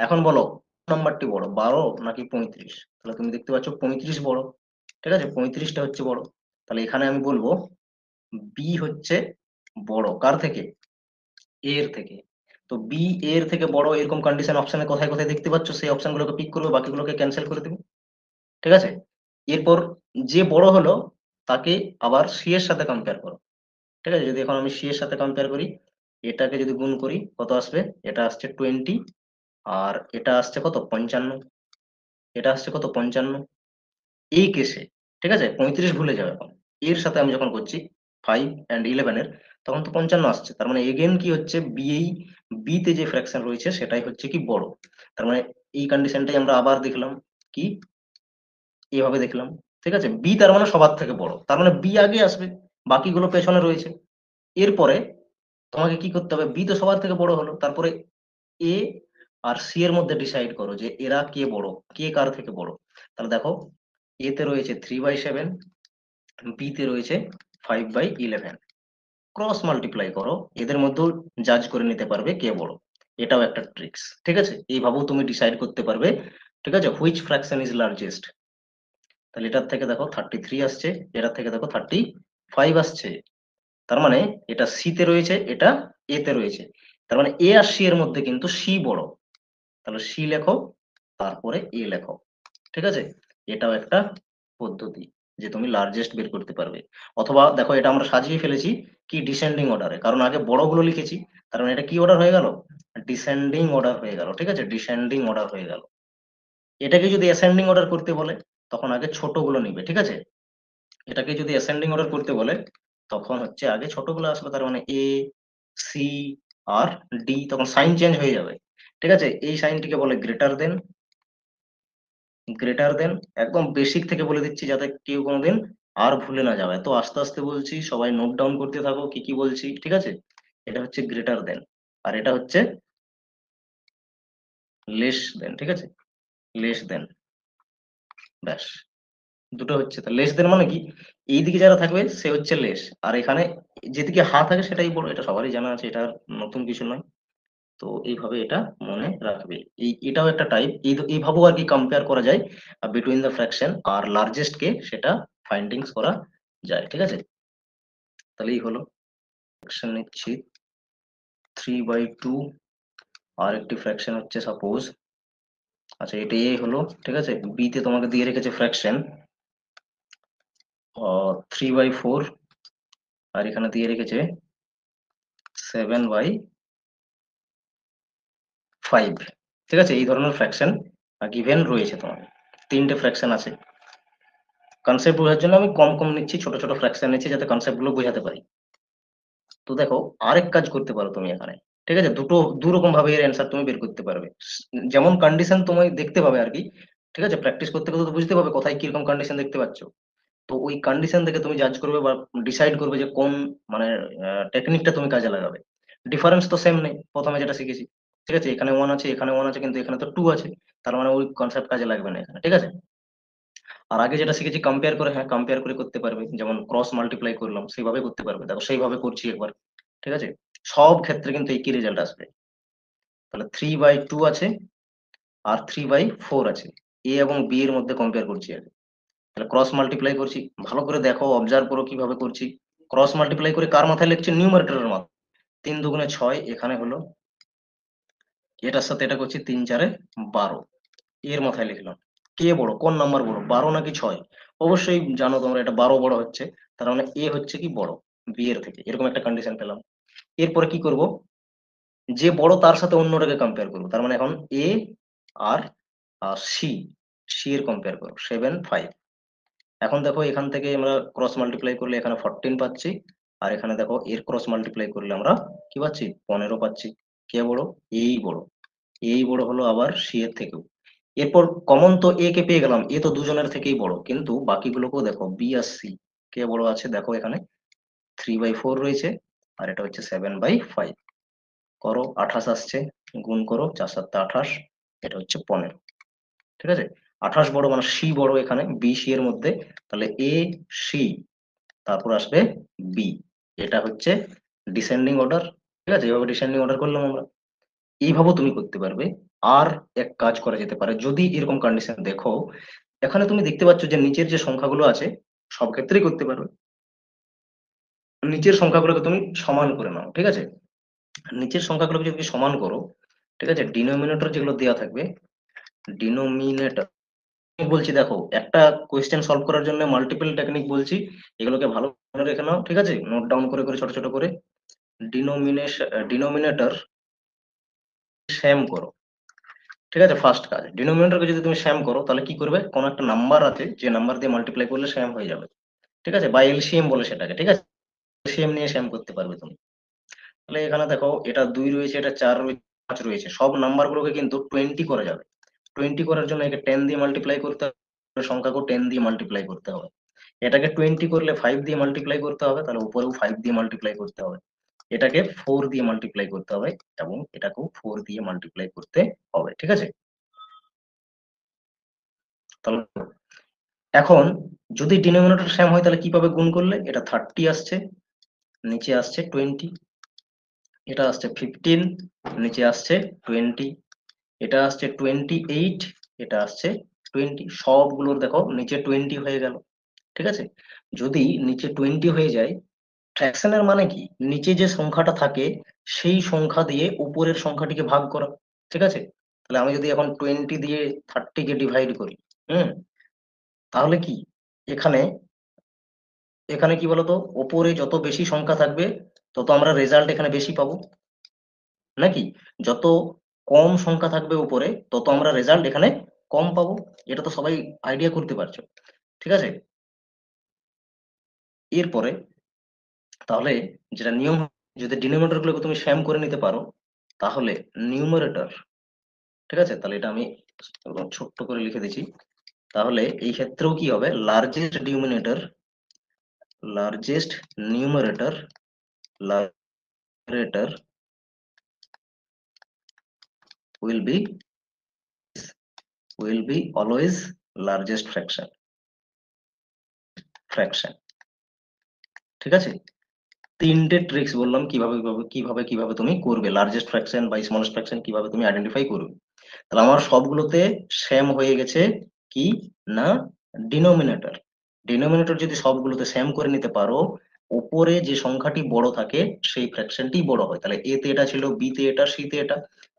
এখন বলো নাম্বারটি বড় 12 নাকি 35? তাহলে তুমি দেখতে পাচ্ছ 35 বড়, ঠিক আছে, 35টা হচ্ছে বড়। তাহলে এখানে আমি বলবো বি হচ্ছে বড় কার থেকে, এর থেকে। তো বি এর থেকে বড় এরকম কন্ডিশন অপশনে কোথায় কোথায় দেখতে পাচ্ছ, সেই অপশনগুলোকে পিক করবে, বাকিগুলোকে ক্যান্সেল করে দেবে, ঠিক আছে। এরপর যে বড় হলো তাকে আবার সি এর সাথে কম্পেয়ার করো, ঠিক আছে। যদি এখন আমি সি এর সাথে কম্পেয়ার করি, এটাকে যদি গুণ করি কত আসবে, এটা আসছে 20, আর এটা আসছে কত 55, এটা আসছে কত 55। এই কেসে, ঠিক আছে, 35 ভুলে যাও এখন। এর সাথে আমি যখন করছি 5 and 11 এর, তখন তো 55 আসছে, তার মানে এগেন কি হচ্ছে বি তে যে ফ্র্যাকশন রয়েছে সেটাই হচ্ছে কি বড়। তার মানে এই কন্ডিশনটাই আমরা আবার দেখলাম, কি এভাবে দেখলাম, ঠিক আছে। বি তার মানে সবার থেকে বড়, তার মানে বি আগে আসবে, বাকিগুলো পেছনে রয়েছে। এরপরে তোমাকে কি করতে হবে, বি তো সবার থেকে বড় হলো, তারপরে এ আর সি এর মধ্যে ডিসাইড করো যে এরা কে বড়, কে কার থেকে বড়। তাহলে দেখো এ তে রয়েছে 3/7, বি তে রয়েছে 5/11, ক্রস মাল্টিপ্লাই করো, এদের মধ্যেও জাজ করে নিতে পারবে কে বড়। এটাও একটা ট্রিক্স, ঠিক আছে। এইভাবেও তুমি ডিসাইড করতে পারবে, ঠিক আছে, হুইচ ফ্র্যাকশন ইজ লার্জেস্ট। তাহলে এটার থেকে দেখো 33 আসছে, এটার থেকে দেখো 35 আসছে, তার মানে এটা সি তে রয়েছে, এটা এ তে রয়েছে, তার মানে এ আর সি এর মধ্যে কিন্তু সি বড়। তাহলে সি লেখো, তারপরে এ লেখো, ঠিক আছে। এটাও একটা পদ্ধতি যে তুমি লার্জেস্ট বের করতে পারবে। অথবা দেখো এটা আমরা সাজিয়ে ফেলেছি কি ডিসেন্ডিং অর্ডারে, কারণ আগে বড়গুলো লিখেছি, তার মানে এটা কি অর্ডার হয়ে গেল, ডিসেন্ডিং অর্ডার হয়ে গেল, ঠিক আছে, ডিসেন্ডিং অর্ডার হয়ে গেল। এটাকে যদি অ্যাসেন্ডিং অর্ডার করতে বলে তখন আগে ছোটগুলো নিবে, ঠিক আছে। এটাকে যদি অ্যাসেন্ডিং অর্ডার করতে বলে তখন হচ্ছে আগে ছোটগুলো আসবে, তার মানে এ, সি আর ডি, তখন সাইন চেঞ্জ হয়ে যাবে, ঠিক আছে। এই সাইনটিকে বলে গ্রেটার দেন, গ্রেটার দেন, একদম বেসিক থেকে বলে দিচ্ছি যাতে কেউ কোনোদিন আর ভুলে না যাবে। তো আস্তে আস্তে বলছি, সবাই নোট ডাউন করতে থাকো কি কি বলছি, ঠিক আছে। এটা হচ্ছে গ্রেটার দেন, আর এটা হচ্ছে লেস দেন, ঠিক আছে, লেস দেন, ব্যাস। দুটো হচ্ছে, তা লেস দেন মানে কি, এইদিকে যারা থাকবে সে হচ্ছে লেস, আর এখানে যেদিকে হা থাকে সেটাই বড়, এটা সবারই জানা আছে, এটা আর নতুন কিছু নয়। তো এইভাবে এটা মনে রাখবে। এটাও একটা টাইপ, এইভাবেও আর কি কম্পেয়ার করা যায় বিটুইন দ্য ফ্র্যাকশন আর লার্জেস্ট কে, সেটা ফাইন্ডিংস করা যায়, ঠিক আছে। তাহলে এই হলো ফ্র্যাকশন নিচ্ছি 3/2, আর একটি ফ্র্যাকশন হচ্ছে সাপোজ, আচ্ছা এটা এ হলো, ঠিক আছে। বি তে তোমাকে দিয়ে রেখেছে ফ্র্যাকশন 3/4, আর এখানে দিয়ে রেখেছে 7/5, ঠিক আছে। এই ধরনের ফ্র্যাকশন গিভেন রয়েছে তোমার, তিনটে ফ্র্যাকশন আছে। কনসেপ্ট বোঝার জন্য আমি কম কম নিচ্ছি, ছোট ছোট ফ্র্যাকশন নিচ্ছি যাতে কনসেপ্ট গুলো বোঝাতে পারি। তো দেখো আরেক কাজ করতে পারো তুমি এখানে, ঠিক আছে, দু রকম ভাবে এর অ্যান্সার তুমি বের করতে পারবে। যেমন কন্ডিশন তুমি দেখতে পাবে আর কি, ঠিক আছে, প্র্যাকটিস করতে করতে তো বুঝতে পারবে কোথায় কিরকম কন্ডিশন দেখতে পাচ্ছ। তো ওই কন্ডিশন থেকে তুমি জাজ করবে বা ডিসাইড করবে যে কোন মানে টেকনিকটা তুমি কাজে লাগাবে। ডিফারেন্স তো সেম নেই, প্রথমে যেটা শিখেছি, ঠিক আছে, এখানে 1 আছে, এখানে 1 আছে, কিন্তু এখানে তো 2 আছে, তার মানে ওই কনসেপ্ট কাজে লাগবে না এখানে, ঠিক আছে। আর আগে যেটা শিখেছি কম্পেয়ার করে, হ্যাঁ কম্পেয়ার করে করতে পারবে, যেমন ক্রস মাল্টিপ্লাই করলাম সেইভাবে করতে পারবে, দেখো সেইভাবে করছি একবার, ঠিক আছে। সব ক্ষেত্রে কিন্তু একই রেজাল্ট আসবে। তাহলে 3/2 আছে আর 3/4 আছে, এ এবং বি এর মধ্যে কম্পেয়ার করছি আগে। তাহলে ক্রস মাল্টিপ্লাই করছি, ভালো করে দেখো, অবজার্ভ করো কিভাবে করছি। ক্রস মাল্টিপ্লাই করে কার মাথায় লিখছে, নিউমারেটরের মাথায়। 3 2 6 এখানে হলো, এটার সাথে এটা করছি 3 4 12, এর মাথায় লিখলাম। কে বড়, কোন নাম্বার বড়, 12 নাকি 6? অবশ্যই জানো তোমরা এটা 12 বড় হচ্ছে, তার মানে এ হচ্ছে কি বড় বি এর থেকে, এরকম একটা কন্ডিশন পেলাম। এরপরে কি করব, যে বড় তার সাথে অন্যটাকে কম্পেয়ার করবো, তার মানে এখন এ আর সি, সি এর কম্পেয়ার করো 7/5। এখন দেখো এখান থেকে আমরা ক্রস মাল্টিপ্লাই করলে এখানে 14 পাচ্ছি, আর এখানে দেখো এর ক্রস মাল্টিপ্লাই করলে আমরা কি পাচ্ছি, 15 পাচ্ছি। কে বড়, এই বড়, এই বড় হলো আবার সি এর থেকেও। এরপর কমন তো এ কে পেয়ে গেলাম, এ তো দুজনের থেকেই বড়, কিন্তু বাকিগুলোকেও দেখো বি আর সি কে বড় আছে, দেখো এখানে 3/4 রয়েছে, আর এটা হচ্ছে 7/5। করো 28 আসছে, গুণ করো 4 7 28, এটা হচ্ছে 15, ঠিক আছে। 28 বড় মানে সি বড়, এখানে বি সি এর মধ্যে, তাহলে এ সি, তারপর আসবে বি। এটা হচ্ছে ডিসেন্ডিং অর্ডার, ঠিক আছে? এভাবে ডিসেন্ডিং অর্ডার করলাম আমরা। এইভাবেও তুমি করতে পারবে। আর এক কাজ করা যেতে পারে, যদি এরকম কন্ডিশন দেখো, এখানে তুমি দেখতে পাচ্ছ যে নিচের যে সংখ্যাগুলো আছে সব ক্ষেত্রেই করতে পারবে। নিচের সংখ্যাগুলোকে তুমি সমান করে নাও, ঠিক আছে? নিচের সংখ্যাগুলোকে যদি সমান করো, ঠিক আছে, ডিনোমিনেটর যেগুলো দেওয়া থাকবে, ডিনোমিনেটর বলছি, দেখো একটা কোয়েশ্চেন সলভ করার জন্য মাল্টিপল টেকনিক বলছি, এগুলোকে ভালো করে রেখে নাও, ঠিক আছে? নোট ডাউন করে করে ছোট ছোট করে। ডিনোমিনেটর সেম করো, ঠিক আছে? ফার্স্ট কাজ, ডিনোমিনেটরকে যদি তুমি সেম করো তাহলে কি করবে, কোন একটা নাম্বার আছে যে নাম্বার দিয়ে মাল্টিপ্লাই করলে সেম হয়ে যাবে, ঠিক আছে? বা এলসিএম বলে সেটাকে, ঠিক আছে? এলসিএম নিয়ে সেম করতে পারবে তুমি। তাহলে এখানে দেখো, এটা 2 রয়েছে, এটা 4 রয়েছে, 5 রয়েছে, সব নাম্বার গুলোকে কিন্তু 20 করা যাবে। 20 করার জন্য একে 10 দিয়ে মাল্টিপ্লাই করতে হবে, সংখ্যাকে 10 দিয়ে মাল্টিপ্লাই করতে হবে। এটাকে 20 করলে 5 দিয়ে মাল্টিপ্লাই করতে হবে, তাহলে উপরেও 5 দিয়ে মাল্টিপ্লাই করতে হবে। এটাকে 4 দিয়ে মাল্টিপ্লাই করতে হবে, এবং এটাকেও 4 দিয়ে মাল্টিপ্লাই করতে হবে, ঠিক আছে? তাহলে এখন যদি ডিনোমিনেটর সেম হয় তাহলে কিভাবে গুণ করলে, এটা 30 আসছে, নিচে আসছে 20, এটা আসছে 15, নিচে আসছে 20, এটা আসছে 28, এটা আসছে 20, সবগুলোর দেখো নিচে 20 হয়ে গেল, ঠিক আছে? যদি নিচে 20 হয়ে যায়, ফ্র্যাকশনের মানে কি, নিচে যে সংখ্যাটা থাকে সেই সংখ্যা দিয়ে উপরের সংখ্যাটিকে ভাগ করা, ঠিক আছে? তাহলে আমি যদি এখন 20 দিয়ে 30 কে ডিভাইড করি, হুম, তাহলে কি, এখানে এখানে কি বলতো, ওপরে যত বেশি সংখ্যা থাকবে তত আমরা রেজাল্ট এখানে বেশি পাবো, নাকি? যত কম সংখ্যা থাকবে উপরে তত আমরা রেজাল্ট এখানে কম পাবো। এটা তো সবাই আইডিয়া করতে পারছো, ঠিক আছে? এরপরে তাহলে যেটা নিয়ম, যদি ডিনোমিনেটর গুলোকে তুমি সেম করে নিতে পারো, তাহলে নিউমারেটর, ঠিক আছে, তাহলে এটা আমি একদম ছোট্ট করে লিখে দিচ্ছি। তাহলে এই ক্ষেত্রেও কি হবে, largest numerator will be always largest fraction, ঠিক আছে? তিনটে ট্রিক্স বললাম কিভাবে কিভাবে কিভাবে কিভাবে তুমি করবে, লার্জেস্ট ফ্র্যাকশন বা স্মলেস্ট ফ্র্যাকশন কিভাবে তুমি আইডেন্টিফাই করবে। তাহলে আমার সবগুলোতে সেম হয়ে গেছে কি না, ডিনোমিনেটর। ডিনোমিনেটর যদি সবগুলোতে সেম করে নিতে পারো, উপরে যে সংখ্যাটি বড় থাকে সেই ফ্র্যাকশনটি বড় হয়। তাহলে এ তে এটা ছিল, বি তে এটা, সি তে এটা,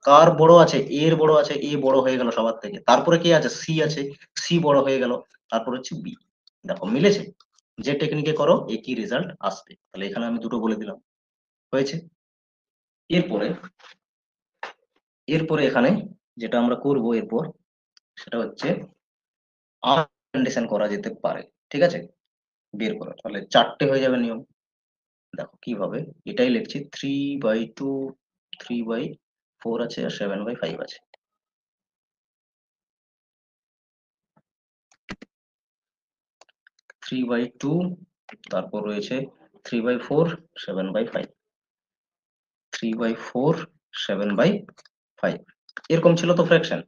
কার বড় আছে, এর বড় আছে, এ বড় হয়ে গেল সবার থেকে, তারপরে কি আছে, সি আছে, সি বড় হয়ে গেল, তারপর হচ্ছে বি। দেখো মিলেছে, যে টেকনিকে করো একই রেজাল্ট আসবে। তাহলে এখানে আমি দুটো বলে দিলাম, হয়েছে? এরপরে এরপরে এখানে যেটা আমরা করব এরপর, সেটা হচ্ছে আর কন্ডিশন করা যেতে পারে, ঠিক আছে, বের করা। তাহলে 4টে হয়ে যাবে নিয়ম। দেখো কিভাবে, এটাই লিখছি, 3/2, 3/4 আছে, আর 7/5 আছে। 3/2, তারপর রয়েছে 3/4, 7/5, 3/4, 7/5, এরকম ছিল তো ফ্র্যাকশন।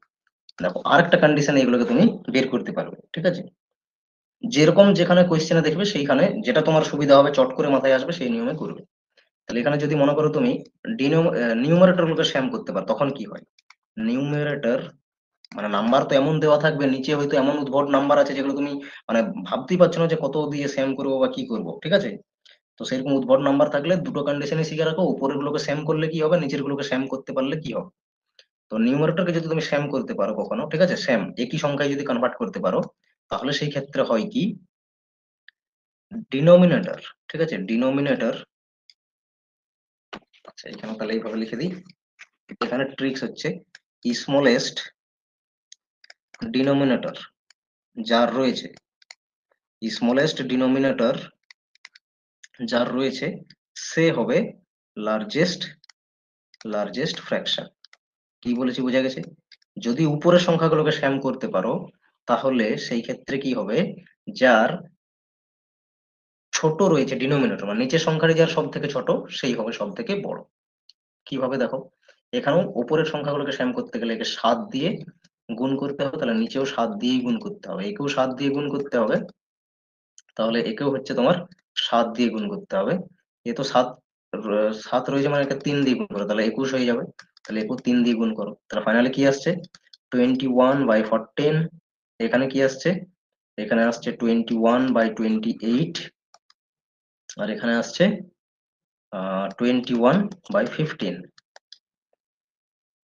দেখো আরেকটা কন্ডিশন, এগুলোকে তুমি বের করতে পারবে, ঠিক আছে? যেরকম যেখানে কোয়েশ্চেনে দেখবে সেইখানে যেটা তোমার সুবিধা হবে চট করে মাথায় আসবে সেই নিয়মে করবে। তাহলে এখানে যদি মনে করো তুমি নিউমারেটর গুলোকে সেম করতে পারো, তখন কি হয়, নিউমারেটর মানে নাম্বার তো এমন দেওয়া থাকবে, নিচে হয়তো এমন উদ্ভট নাম্বার আছে যেগুলো তুমি মানে ভাবতেই পারছো না যে কত দিয়ে সেম করবো বা কি করবো, ঠিক আছে? তো সেরকম উদ্ভট নাম্বার থাকলে দুটো কন্ডিশনে শিখে রাখো, উপরের গুলোকে সেম করলে কি হবে, নিচের গুলোকে সেম করতে পারলে কি হবে। তো নিউমারেটরকে যদি তুমি সেম করতে পারো কখনো, ঠিক আছে, সেম একই সংখ্যায় যদি কনভার্ট করতে পারো, তাহলে সেই ক্ষেত্রে হয় কি, ডিনোমিনেটর, ঠিক আছে, ডিনোমিনেটর, আচ্ছা এখানে তাহলে এইভাবে লিখে দিই, এখানে ট্রিক্স হচ্ছে স্মলেস্ট ডিনোমিনেটর যার রয়েছে, স্মলেস্ট ডিনোমিনেটর যার রয়েছে সে হবে লার্জেস্ট ফ্র্যাকশন। কি বলেছি বোঝা গেছে? যদি উপরের সংখ্যাগুলোকে সেম করতে পারো, তাহলে সেই ক্ষেত্রে কি হবে, যার ছোট রয়েছে ডিনোমিনেটর মানে নিচের সংখ্যাটি যার সব থেকে ছোট সেই হবে সব থেকে বড়। কিভাবে দেখো, এখানেও উপরের সংখ্যাগুলোকে সেম করতে গেলে একে 7 দিয়ে গুণ করতে হবে, তাহলে নিচেও 7 দিয়েই গুণ করতে হবে, একেও 7 দিয়ে গুণ করতে হবে, তাহলে একেও হচ্ছে তোমার 7 দিয়ে গুণ করতে হবে। এ তো 7 রয়েছে, মানে একে 3 দিয়ে গুণ করো, তাহলে 21 হয়ে যাবে। তাহলে একেও 3 দিয়ে গুণ করো, তাহলে ফাইনালি কি আসছে 21/14। এখানে কি আসছে, এখানে আসছে 21/28, আর এখানে আসছে 21/15।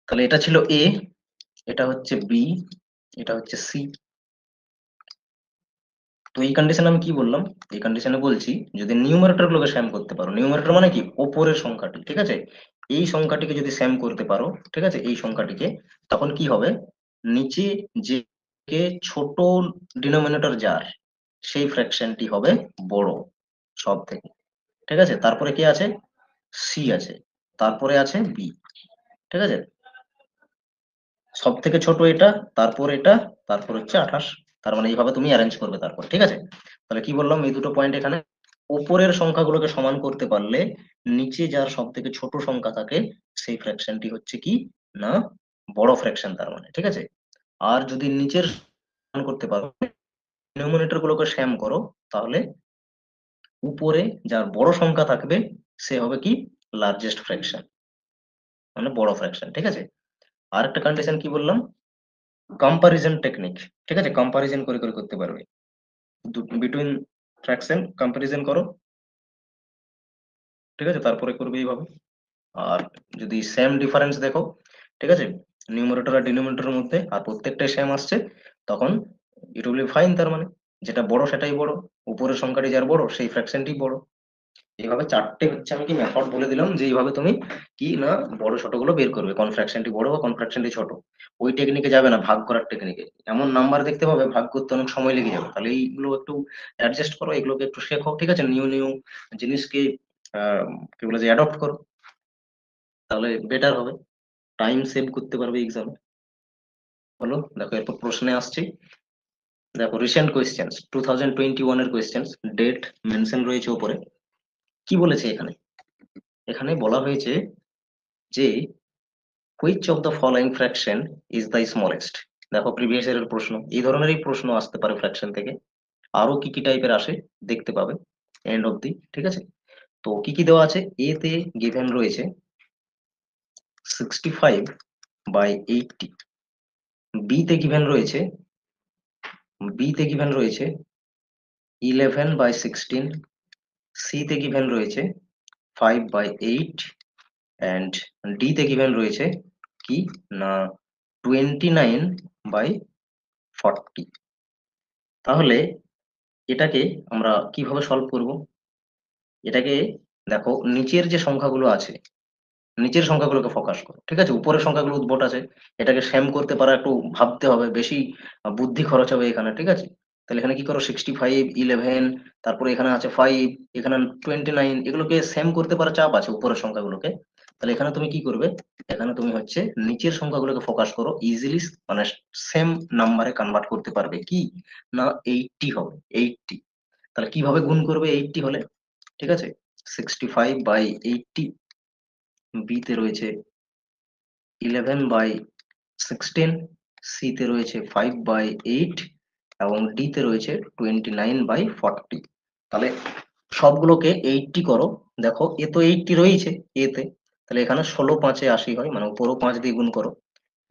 তাহলে এটা ছিল এ, এটা হচ্ছে বি, এটা হচ্ছে সি। তো এই কন্ডিশনে আমি কি বললাম, এই কন্ডিশনে বলছি যদি নিউমারেটর গুলোকে স্যাম করতে পারো, নিউমারেটর মানে কি ওপরের সংখ্যাটি, ঠিক আছে, এই সংখ্যাটিকে যদি স্যাম করতে পারো, ঠিক আছে, এই সংখ্যাটিকে, তখন কি হবে, নিচে যে ছোট ডিনোমিনেটর যার, সেই ফ্র্যাকশনটি হবে বড় সব থেকে, ঠিক আছে। তারপরে কি আছে, সি আছে, তারপরে আছে বি, ঠিক আছে, সব থেকে ছোট এটা, তারপর এটা, তারপর হচ্ছে 28। তার মানে এইভাবে তুমি অ্যারেঞ্জ করবে তারপর, ঠিক আছে। তাহলে কি বললাম, এই দুটো পয়েন্ট এখানে, উপরের সংখ্যাগুলোকে সমান করতে পারলে নিচে যার সব থেকে ছোট সংখ্যা থাকে সেই ফ্র্যাকশনটি হচ্ছে কি না বড় ফ্র্যাকশন, তার মানে, ঠিক আছে। আর যদি নিচের সমান করতে পারো, ডিনোমিনেটর গুলোকে স্যাম করো, তাহলে উপরে যার বড় সংখ্যা থাকবে সে হবে কি লার্জেস্ট ফ্র্যাকশন, মানে বড় ফ্র্যাকশন, ঠিক আছে। আর একটা কন্ডিশন কি বললাম, কম্পারিজন টেকনিক, ঠিক আছে, কম্পারিজন করে করে করতে পারবে, বিটুইন ফ্র্যাকশন কম্পারিজন করো, ঠিক আছে, তারপরে করবে এইভাবে। আর যদি সেম ডিফারেন্স দেখো, ঠিক আছে, নিউমারেটর আর ডিনোমিনেটরের মধ্যে, আর প্রত্যেকটাই সেম আসছে, তখন ইট উইল বি ফাইন, তার মানে যেটা বড় সেটাই বড়, উপরের সংখ্যাটি যার বড় সেই ফ্র্যাকশনটি বড়। এইভাবে চারটে হচ্ছে আমি কি মেথড বলে দিলাম, যে এইভাবে তুমি কি না বড় ছোট গুলো বের করবে, কোন ফ্র্যাকশনটি বড় বা কোন ফ্র্যাকশনটি ছোট। ওই টেকনিকে যাবে না, ভাগ করার টেকনিকে, এমন নাম্বার দেখতে পাবে ভাগ করতে অনেক সময় লেগে যাবে, তাহলে এইগুলো একটু অ্যাডজাস্ট করো, এগুলোকে একটু শেখো, ঠিক আছে, নিউ নিউ জিনিসকে আহ কি বলে যে অ্যাডপ্ট করো, তাহলে বেটার হবে, টাইম সেভ করতে পারবে এক্সামে। বলো, দেখো এরপর প্রশ্নে আসছি। দেখো রিসেন্ট কোয়েশ্চেন্স 2021 এর কোয়েশ্চেন্স, ডেট মেনশন রয়েছে উপরে। কি বলেছে এখানে, এখানে বলা হয়েছে যে which of the following fraction is the smallest. দেখো প্রিভিয়াস এর প্রশ্ন, এই ধরনেরই প্রশ্ন আসতে পারে ফ্র্যাকশন থেকে, আরো কি কি টাইপের আসে দেখতে পাবে এন্ড অব দি, ঠিক আছে। তো কি কি দেওয়া আছে, এ তে গিভেন রয়েছে 65/80, বি তে গিভেন রয়েছে, বি তে গিভেন রয়েছে 11/16, সি তে গিভেন রয়েছে 5/8, অ্যান্ড ডি তে গিভেন রয়েছে কি না 29/40। তাহলে এটাকে আমরা কিভাবে সলভ করব, এটাকে দেখো নিচের যে সংখ্যাগুলো আছে, নিচের সংখ্যাগুলোকে ফোকাস করো, ঠিক আছে, উপরের সংখ্যাগুলো উদ্ভট আছে, এটাকে সেম করতে পারা একটু ভাবতে হবে, বেশি বুদ্ধি খরচ হবে এখানে, ঠিক আছে। তাহলে এখানে কি করো 65, 11, তারপরে এখানে আছে 5, এখানে 29, এগুলোকে সেম করতে পারা চাপ আছে উপরের সংখ্যাগুলোকে। তাহলে এখানে তুমি কি করবে, এখানে তুমি হচ্ছে নিচের সংখ্যাগুলোকে ফোকাস করো, ইজিলি মানে সেম নাম্বারে কনভার্ট করতে পারবে কি না 80 হবে, 80। তাহলে কিভাবে গুণ করবে 80 হলে, ঠিক আছে, 65/80, বি তে রয়েছে 11/16, সি তে রয়েছে 5/8, এবং ডি তে রয়েছে 29/40। তাহলে সবগুলোকে 80 করো, দেখো এ তো 80 রয়েছে এতে, তাহলে এখানে 16×5 80 হয়, মানে উপরও 5 দিয়ে গুণ করো,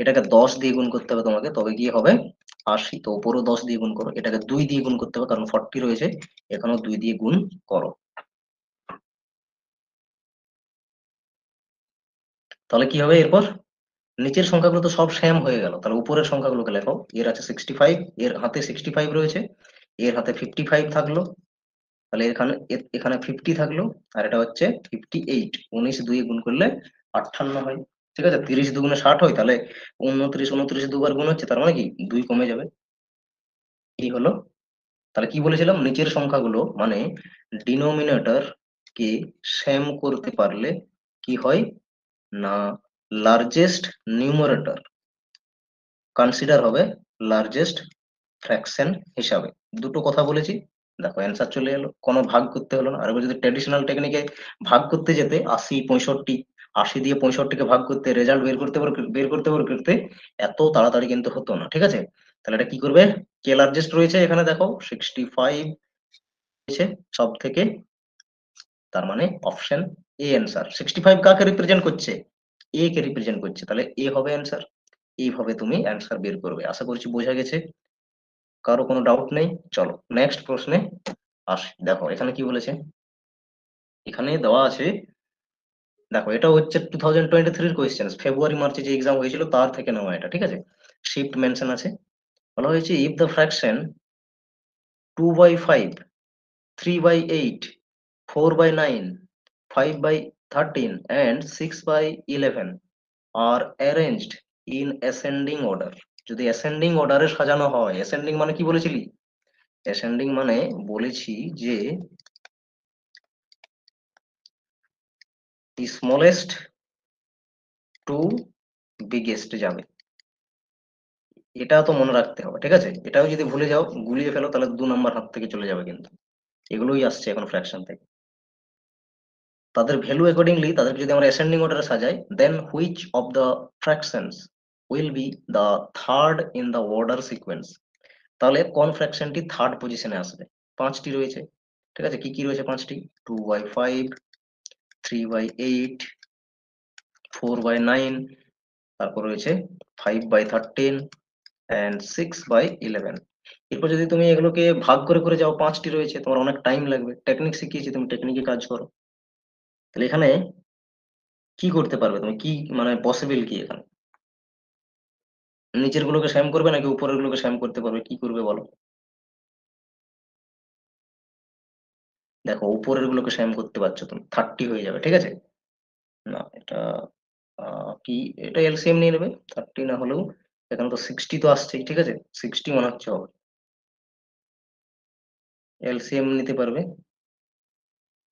এটাকে 10 দিয়ে গুণ করতে হবে তোমাকে, তবে গিয়ে হবে 80, তো উপরও 10 দিয়ে গুণ করো, এটাকে 2 দিয়ে গুণ করতে হবে কারণ 40 রয়েছে, এখানেও 2 দিয়ে গুণ করো। তাহলে কি হবে এরপর, নিচের সংখ্যাগুলো তো সব সেম হয়ে গেল, তাহলে উপরের সংখ্যাগুলোকে লেখো, এর আছে 65, এর হাতে 65 রয়েছে, এর হাতে 55 থাকলো, তাহলে এখানে এখানে 50 থাকলো, আর এটা হচ্ছে 58, 19 দুই গুণ করলে 58 হয়, ঠিক আছে, 30 দুগুণে 60 হয়, তাহলে 29, 29 দুবার গুণ হচ্ছে, তার মানে কি 2 কমে যাবে, এই হলো। তাহলে কি বলেছিলাম, নিচের সংখ্যাগুলো মানে ডিনোমিনেটর কে সেম করতে পারলে কি হয় না লার্জেস্ট নিউমারেটর কনসিডার হবে লার্জেস্ট ফ্র্যাকশন হিসাবে। দুটো কথা বলেছি, দেখো অ্যান্সার চলে এলো, কোনো ভাগ করতে হলো না। আর এবার যদি ট্র্যাডিশনাল টেকনিকে ভাগ করতে যেতে 80, 65, 80 দিয়ে 65-কে ভাগ করতে, রেজাল্ট বের করতে এত তাড়াতাড়ি কিন্তু হতো না, ঠিক আছে? তাহলে এটা কি করবে? কে লার্জেস্ট রয়েছে এখানে দেখো 65 রয়েছে সব থেকে, তার মানে অপশন এ অ্যান্সার। 65 কাকে রিপ্রেজেন্ট করছে? এ কে রিপ্রেজেন্ট করছে, তাহলে এ হবে অ্যান্সার। এইভাবে তুমি অ্যান্সার বের করবে। আশা করছি বোঝা গেছে, কারো কোনো ডাউট নেই। চলো নেক্সট প্রশ্নে আসি। দেখো এখানে কি বলেছে, এখানে দেওয়া আছে, দেখো এটা হচ্ছে 2023-র কোয়েশ্চেন, ফেব্রুয়ারি মার্চে যে এক্সাম হয়েছিল তার থেকে নেওয়া এটা, ঠিক আছে? শিফট মেনশন আছে, বলা হয়েছে if the fraction 2/5, 3/8, 4/9, 5/13 and 6/11 are arranged in ascending order। যদি অ্যাসেন্ডিং অর্ডারে সাজানো হয়, অ্যাসেন্ডিং মানে কি বলেছিলি? অ্যাসেন্ডিং মানে বলেছি যে স্মলেস্ট টু বিগেস্ট যাবে, এটা তো মনে রাখতে হবে, ঠিক আছে? এটাও যদি ভুলে যাও, গুলিয়ে ফেলো, তাহলে 2 নাম্বার হাত থেকে চলে যাবে কিন্তু। এগুলোই আসছে এখন ফ্র্যাকশন থেকে। তাদের ভ্যালু অ্যাকর্ডিংলি তাদেরকে যদি আমরা অ্যাসেন্ডিং অর্ডারে সাজাই, then which of the fractions will be the third in the order sequence. তাহলে কোন ফ্র্যাকশনটি থার্ড পজিশনে আসবে? 5টি রয়েছে, ঠিক আছে? কি কি রয়েছে 5টি? 2/5, 3/8, 4/9, তারপর রয়েছে 5/13 অ্যান্ড 6/11। এরপর যদি তুমি এগুলোকে ভাগ করে করে যাও, 5টি রয়েছে, তোমার অনেক টাইম লাগবে। টেকনিক শিখিয়েছি, তুমি টেকনিকে কাজ করো। তাহলে এখানে কি করতে পারবে তুমি, কি মানে পসিবল কি এখানে? নিচের গুলোকে সেম করবে নাকি উপরের গুলোকে সেম করতে পারবে, কি করবে বলো? দেখো উপরের গুলোকে সেম করতে পারছো তুমি, 30 হয়ে যাবে, ঠিক আছে? না এটা কি, এটা এলসিএম নিয়ে নেবে। 30 না হলেও এখানে তো 60 তো আসছেই, ঠিক আছে? 60 মনে হচ্ছে হবে, এলসিএম নিতে পারবে।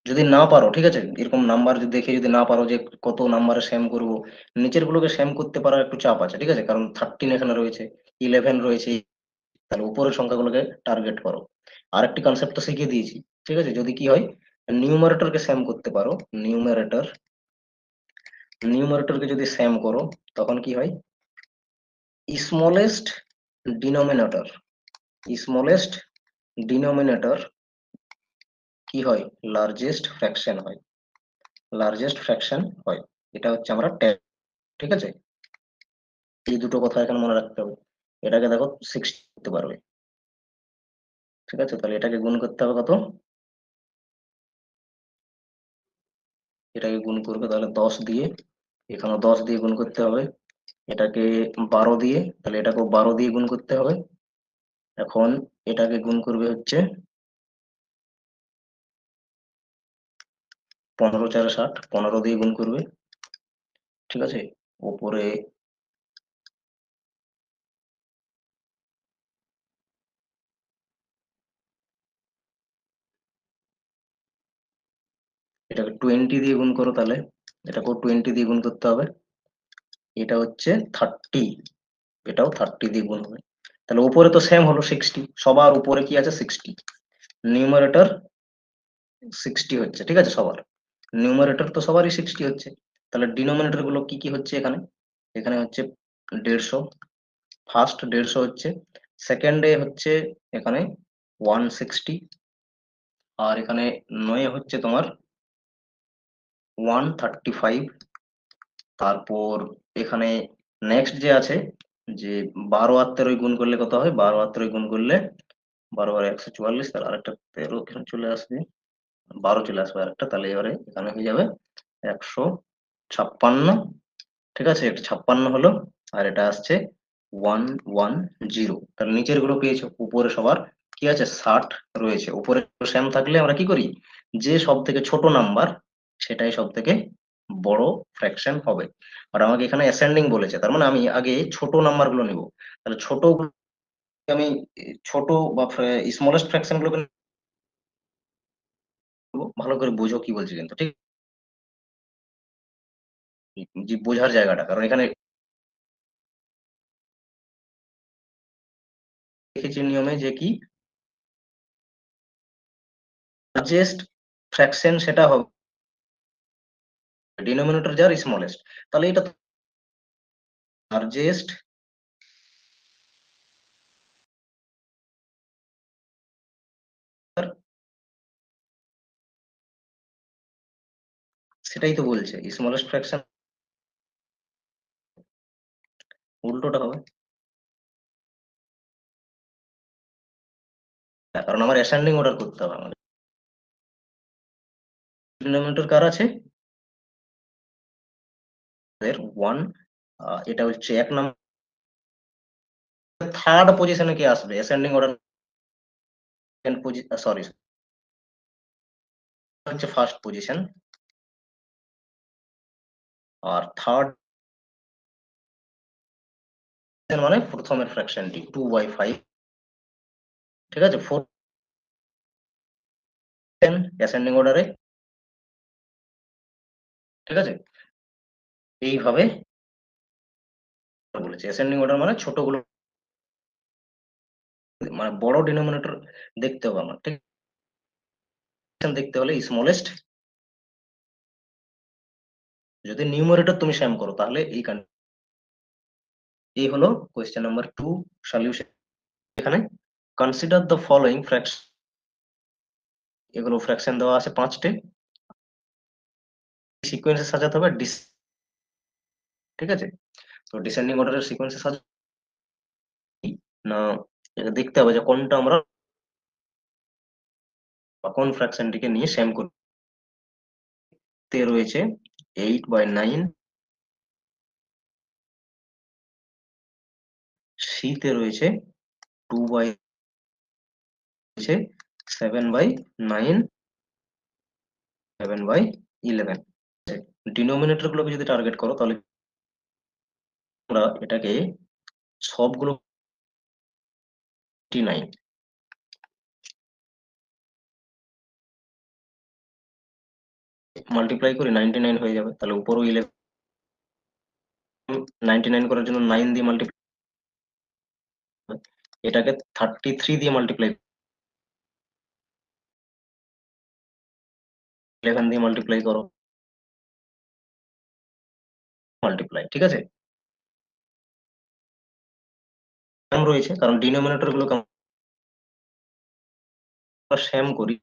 যদি না পারো, ঠিক আছে, এরকম নাম্বার যদি দেখে যদি না পারো যে কত নাম্বারে সেম করবো, নিচের গুলোকে সেম করতে পারার একটু চাপ আছে, ঠিক আছে? কারণ 13 এখানে রয়েছে, 11 রয়েছে, তাহলে উপরের সংখ্যাগুলোকে টার্গেট করো। আরেকটি কনসেপ্ট তো শিখিয়ে দিয়েছি, ঠিক আছে? যদি কি হয়, নিউমারেটরকে সেম করতে পারো, নিউমারেটর, নিউমারেটরকে যদি সেম করো, তখন কি হয়, স্মলেস্ট ডিনোমিনেটর, স্মলেস্ট ডিনোমিনেটর কি হয়, লার্জেস্ট ফ্র্যাকশন হয়, লার্জেস্ট ফ্র্যাকশন হয়। এটা হচ্ছে আমরা ট্যাগ, ঠিক আছে? এই দুটো কথা এখানে মনে রাখতে হবে। এটাকে দেখো 60 করতে পারবে, ঠিক আছে? তাহলে এটাকে গুণ করতে হবে কত, এটাকে গুণ করবে তাহলে 10 দিয়ে, এখানে 10 দিয়ে গুণ করতে হবে, এটাকে 12 দিয়ে, তাহলে এটাকেও 12 দিয়ে গুণ করতে হবে। এখন এটাকে গুণ করবে হচ্ছে 15×4 = 60, 15 দিয়ে গুণ করবে, ঠিক আছে? উপরে এটাকে 20 দিয়ে গুণ করো, তাহলে এটাকেও 20 দিয়ে গুণ করতে হবে। এটা হচ্ছে 30, এটাও 30 দিয়ে গুণ হবে। তাহলে উপরে তো সেম হলো 60, সবার উপরে কি আছে 60, নিউমারেটর 60 হচ্ছে, ঠিক আছে? সবার নিউমারেটর তো সবারই 60 হচ্ছে। তাহলে ডিনোমিনেটর গুলো কি কি হচ্ছে এখানে? এখানে হচ্ছে 150, ফার্স্ট 150 হচ্ছে, সেকেন্ডে হচ্ছে এখানে 160, আর এখানে 9 হচ্ছে তোমার 135। তারপর এখানে নেক্সট যে আছে, যে 12 আর 13 গুণ করলে কত হয়, 12 আর 13 গুণ করলে 12 আর 144, তাহলে আরেকটা 13 এখানে চলে আসবে, 12 চলে আসবে আরেকটা, তাহলে এবারে এখানে হয়ে যাবে 156, ঠিক আছে? এটা 56 হলো, আর এটা আসছে 110। তাহলে নিচের গুলো পেয়েছো, উপরে সবার কি আছে 60 রয়েছে। উপরে সেম থাকলে আমরা কি করি, যে সব থেকে ছোট নাম্বার সেটাই সব থেকে বড় ফ্র্যাকশন হবে। আর আমাকে এখানে অ্যাসেন্ডিং বলেছে, তার মানে আমি আগে ছোট নাম্বার গুলো নিব। তাহলে ছোট আমি ছোট বা স্মলেস্ট ফ্র্যাকশন গুলোকে নিবো। ভালো করে বোঝো কি বলছি কিন্তু, ঠিক? যে বোঝার জায়গাটা, কারণ এখানে দেখেছি নিয়মে যে কি লার্জেস্ট ফ্র্যাকশন সেটা হবে ডিনোমিনেটর যার স্মলেস্ট, তাহলে এটা লার্জেস্ট সেটাই তো বলছে, স্মলেস্ট ফ্র্যাকশন উল্টোটা হবে। কারণ আমার অ্যাসেন্ডিং অর্ডার করতে হবে আমাদের। ডিনোমিনেটর কার আছে? ওয়ান। এটা হচ্ছে এক নম্বর। থার্ড পজিশনে কে আসবে অ্যাসেন্ডিং অর্ডার? সরি, হচ্ছে ফার্স্ট পজিশন। আর থার্ড মানে প্রথমের ফ্র্যাকশনটি 2/5। ঠিক আছে, ফোর্থ অ্যাসেন্ডিং অর্ডারে। ঠিক আছে, এইভাবে বলেছে অ্যাসেন্ডিং অর্ডার মানে ছোটগুলো, মানে বড় ডিনোমিনেটর দেখতে হবে আমার। ঠিক আছে, দেখতে হলে স্মলেস্ট, যদি নিউমারেটর তুমি সেম করো তাহলে এই হলো কোয়েশ্চেন নাম্বার 2 সলিউশন। এখানে কনসিডার দ্য ফলোইং ফ্র্যাকশন, এগুলো ফ্র্যাকশন দেওয়া আছে 5টে, সিকোয়েন্সে সাজাতে হবে ঠিক আছে, তো ডিসেন্ডিং অর্ডারের সিকোয়েন্সে সাজাতে না, এটা দেখতে হবে যে কোনটা আমরা বা কোন ফ্র্যাকশনটিকে নিয়ে সেম করতে রয়েছে 8/9, সি তে রয়েছে 2 বাই, রয়েছে 7/9, 7/11। ডিনোমিনেটর গুলোকে যদি টার্গেট করো তাহলে আমরা এটাকে সবগুলো 9 মাল্টিপ্লাই করি 99 হয়ে যাবে, তাহলে উপরও 11, 99 করার জন্য 9 দিয়ে মাল্টিপ্লাই, এটাকে 33 দিয়ে মাল্টিপ্লাই, 11 দিয়ে মাল্টিপ্লাই করো, মাল্টিপ্লাই। ঠিক আছে, সেম রয়েছে কারণ ডিনোমিনেটর গুলোকে আমরা সেম করি,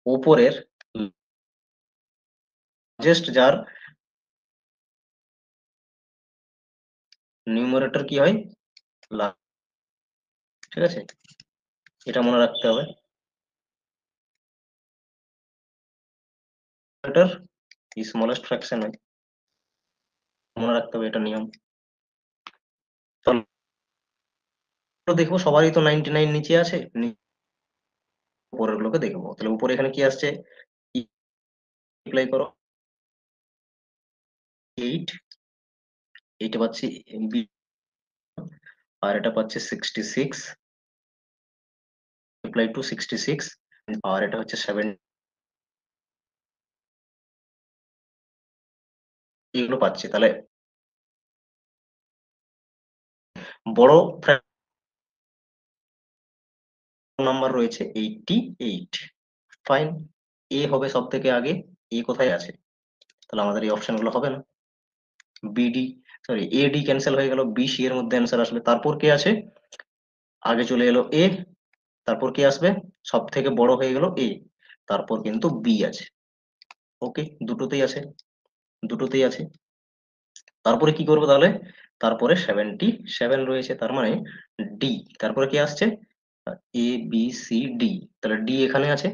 ওপরের জাস্ট যার নিউমারেটর কি হয়, ঠিক আছে, এটা মনে রাখতে হবে। এটার স্মলেস্ট ফ্র্যাকশন হয়, মনে রাখতে হবে, এটা নিয়ম। তো দেখবো সবারই তো 99 নিচে আছে, উপরের গুলোকে দেখবো। তাহলে উপরে এখানে কি আসছে, অ্যাপ্লাই করো 8, এইটা পাচ্ছি বি, আর এটা পাচ্ছে 66, অ্যাপ্লাই টু 66, আর এটা হচ্ছে 7, এগুলো পাচ্ছি। তাহলে বড় নাম্বার রয়েছে 88। ফাইন, এ হবে সব থেকে আগে, এ কোথায় আছে, তাহলে আমাদের এই অপশন গুলো হবে না। বিডি, সরি এডি ক্যান্সেল হয়ে গেল, বি সি এর মধ্যে অ্যান্সার আসবে। তারপর কে আছে, আগে চলে এলো এ, তারপর কি আসবে, সব থেকে বড় হয়ে গেল এ, তারপর কিন্তু বি আছে। ওকে, দুটোতেই আছে, দুটোতেই আছে। তারপরে কি করবো তাহলে, তারপরে 77 রয়েছে, তার মানে ডি, তারপরে কি আসছে, এ বি সি ডি, তাহলে ডি এখানে আছে।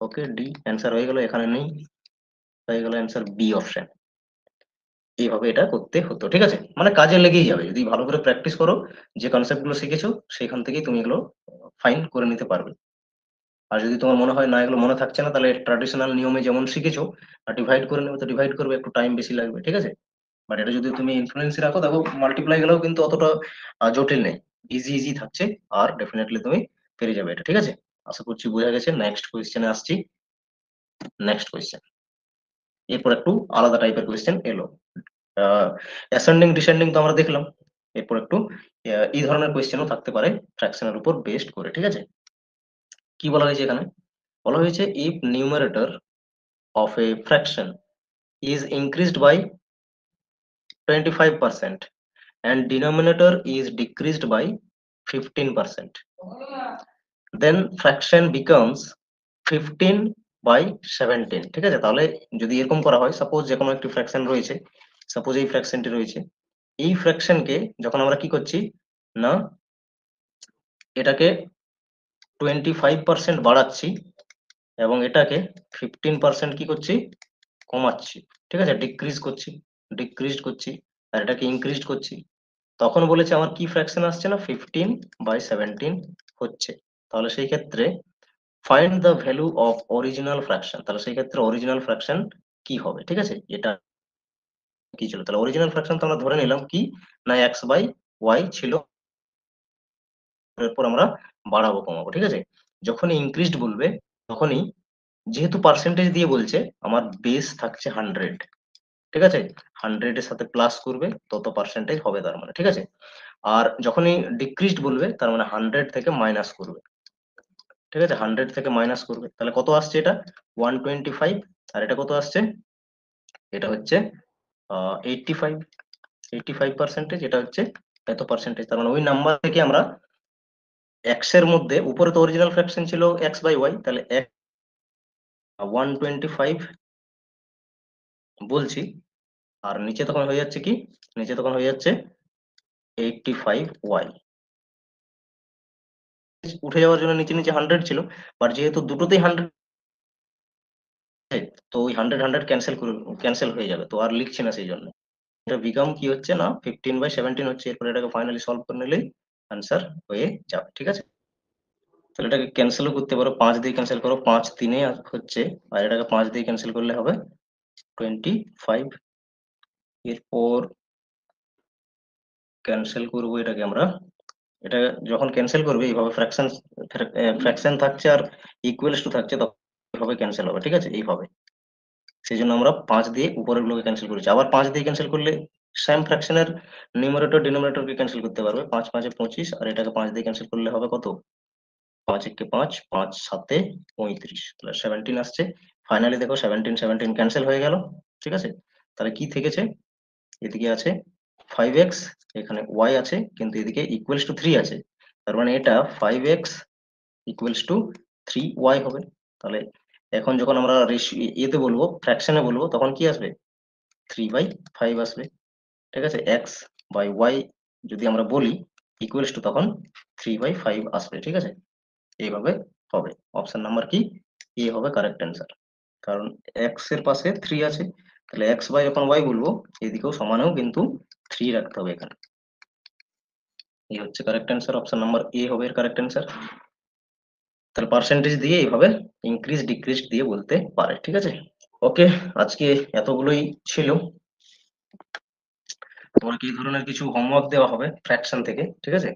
ওকে, ডি অ্যান্সার হয়ে গেল, এখানে নেই, হয়ে গেল অ্যান্সার বি অপশন। এইভাবে এটা করতে হতো। ঠিক আছে, মানে কাজে লেগেই যাবে যদি ভালো করে প্র্যাকটিস করো, যে কনসেপ্ট গুলো শিখেছো সেখান থেকেই তুমি এগুলো ফাইন করে নিতে পারবে। আর যদি তোমার মনে হয় না এগুলো মনে থাকছে না, তাহলে ট্র্যাডিশনাল নিয়মে যেমন শিখেছো ডিভাইড করে নেবে, তো ডিভাইড করবে, একটু টাইম বেশি লাগবে। ঠিক আছে, বাট এটা যদি তুমি ইনফ্লুয়েন্সে রাখো, দেখো মাল্টিপ্লাই গেলেও কিন্তু অতটা জটিল নেই, ইজি ইজি থাকছে, আর ডেফিনেটলি তুমি পেরে যাবে এটা। ঠিক আছে, আশা করছি বোঝা গেছে। নেক্সট কোয়েশ্চেনে আসছি। নেক্সট কোয়েশ্চেন, এরপর একটু আলাদা টাইপের কোয়েশ্চেন এলো। অ্যাসেন্ডিং ডিসেন্ডিং তো আমরা দেখলাম, এরপর একটু এই ধরনের কোয়েশ্চেনও থাকতে পারে ফ্র্যাকশনের উপর বেসড করে। ঠিক আছে, কি বলা হয়েছে এখানে, বলা হয়েছে if numerator of a fraction is increased by 25% and denominator is decreased by 15%, then fraction becomes 15 by 17। ঠিক আছে, তাহলে যদি এরকম করা হয়, সাপোজ যে কোনো একটি ফ্র্যাকশন রয়েছে, সাপোজ এই ফ্র্যাকশনটি রয়েছে, এই ফ্র্যাকশনকে যখন আমরা কি করছি না এটাকে 25% বাড়াচ্ছি এবং এটাকে 15% কি করছি কমাচ্ছি, ঠিক আছে, ডিক্রিজ করছি আর এটাকে ইনক্রিজ করছি, তখন বলেছে আমার কি ফ্র্যাকশন আসছে না 15/17 হচ্ছে। তাহলে সেই ক্ষেত্রে find the value of original fraction, তাহলে সেই ক্ষেত্রে অরিজিনাল ফ্র্যাকশন কি হবে, ঠিক আছে, এটা কি ছিল, তাহলে অরিজিনাল ফ্র্যাকশন তো আমরা ধরে নিলাম কি না x/y ছিল, এরপর আমরা বাড়াবো কমাবো, ঠিক আছে, যখনই ইনক্রিজড বলবে তখনই, যেহেতু পার্সেন্টেজ দিয়ে বলছে, আমার বেস থাকছে 100, ঠিক আছে, 100 এর সাথে প্লাস করবে তত পার্সেন্টেজ হবে তার মানে, ঠিক আছে, আর যখনই ডিক্রিজড বলবে তার মানে 100 থেকে মাইনাস করবে, ঠিক আছে, 100 থেকে মাইনাস করবে, তাহলে কত আসছে এটা 125, আর এটা কত আসছে, এটা হচ্ছে 85, এটা হচ্ছে এত পার্সেন্টেজ, তার মানে ওই নাম্বার থেকে আমরা এক্স এর মধ্যে, উপরে তো অরিজিনাল ফ্র্যাকশন ছিল x/y, তাহলে 125 বলছি, আর নিচে তখন হয়ে যাচ্ছে কি, নিচে তখন হয়ে যাচ্ছে 85y, উঠে যাওয়ার জন্য নিচে নিচে 100 ছিল, বাট যেহেতু দুটোতেই 100, তো ওই 100 ক্যান্সেল হয়ে যাবে, তো আর লিখছি না সেই জন্য, এটা বিকাম কি হচ্ছে না 15/17 হচ্ছে, এরপরে এটাকে ফাইনালি সলভ করে নিলেই অ্যান্সার হয়ে যাবে, ঠিক আছে, তাহলে এটাকে ক্যান্সেলও করতে পারো, 5 দিয়ে ক্যান্সেল করো, 5 3 হচ্ছে, আর এটাকে 5 দিয়ে ক্যান্সেল করলে হবে 25, এরপর ক্যান্সেল করবো এটাকে আমরা, এটা যখন ক্যান্সেল করবে এইভাবে ফ্র্যাকশন থাকছে আর ইকুয়ালস টু থাকছে, তখন এইভাবে ক্যান্সেল হবে, ঠিক আছে, এইভাবে, সেই জন্য আমরা 5 দিয়ে উপরের গুলোকে ক্যান্সেল করেছি, আবার 5 দিয়ে ক্যান্সেল করলে সেম ফ্র্যাকশনের নিউমারেটর ডিনোমিনেটরকে ক্যান্সেল করতে পারবে, 5 5 25, আর এটাকে 5 দিয়ে ক্যান্সেল করলে হবে কত, 5 1 5, 5 7 35, তাহলে 17 আসছে, ফাইনালি দেখো 17 ক্যান্সেল হয়ে গেল, ঠিক আছে, তাহলে কি থেকেছে, এদিকে আছে 5x, এখানে y আছে, কিন্তু এদিকে ইকুয়ালস টু 3 আছে, তার মানে এটা 5x ইকুয়ালস টু 3y হবে। তাহলে এখন যখন আমরা এতে বলবো, ফ্র্যাকশনে বলবো, তখন কি আসবে 3/5 আসবে, ঠিক আছে, x/y যদি আমরা বলি ইকুয়ালস টু, তখন 3/5 আসবে, ঠিক আছে, এইভাবে হবে, অপশন নাম্বার কি এ হবে কারেক্ট অ্যান্সার, কারণ x এর পাশে 3 আছে, তাহলে x/y যখন y বলবো এদিকেও সমানেও কিন্তু 3 রাখতে হবে এখানে, এই হচ্ছে correct answer, option number A হবে এর কারেক্ট অ্যান্সার। তাহলে পার্সেন্টেজ দিয়ে এইভাবে ইনক্রিজ ডিক্রিজ দিয়ে বলতে পারে, ঠিক আছে, ওকে, আজকে এতগুলোই ছিল, তোমার কি এই ধরনের কিছু হোমওয়ার্ক দেওয়া হবে ফ্র্যাকশন থেকে, ঠিক আছে,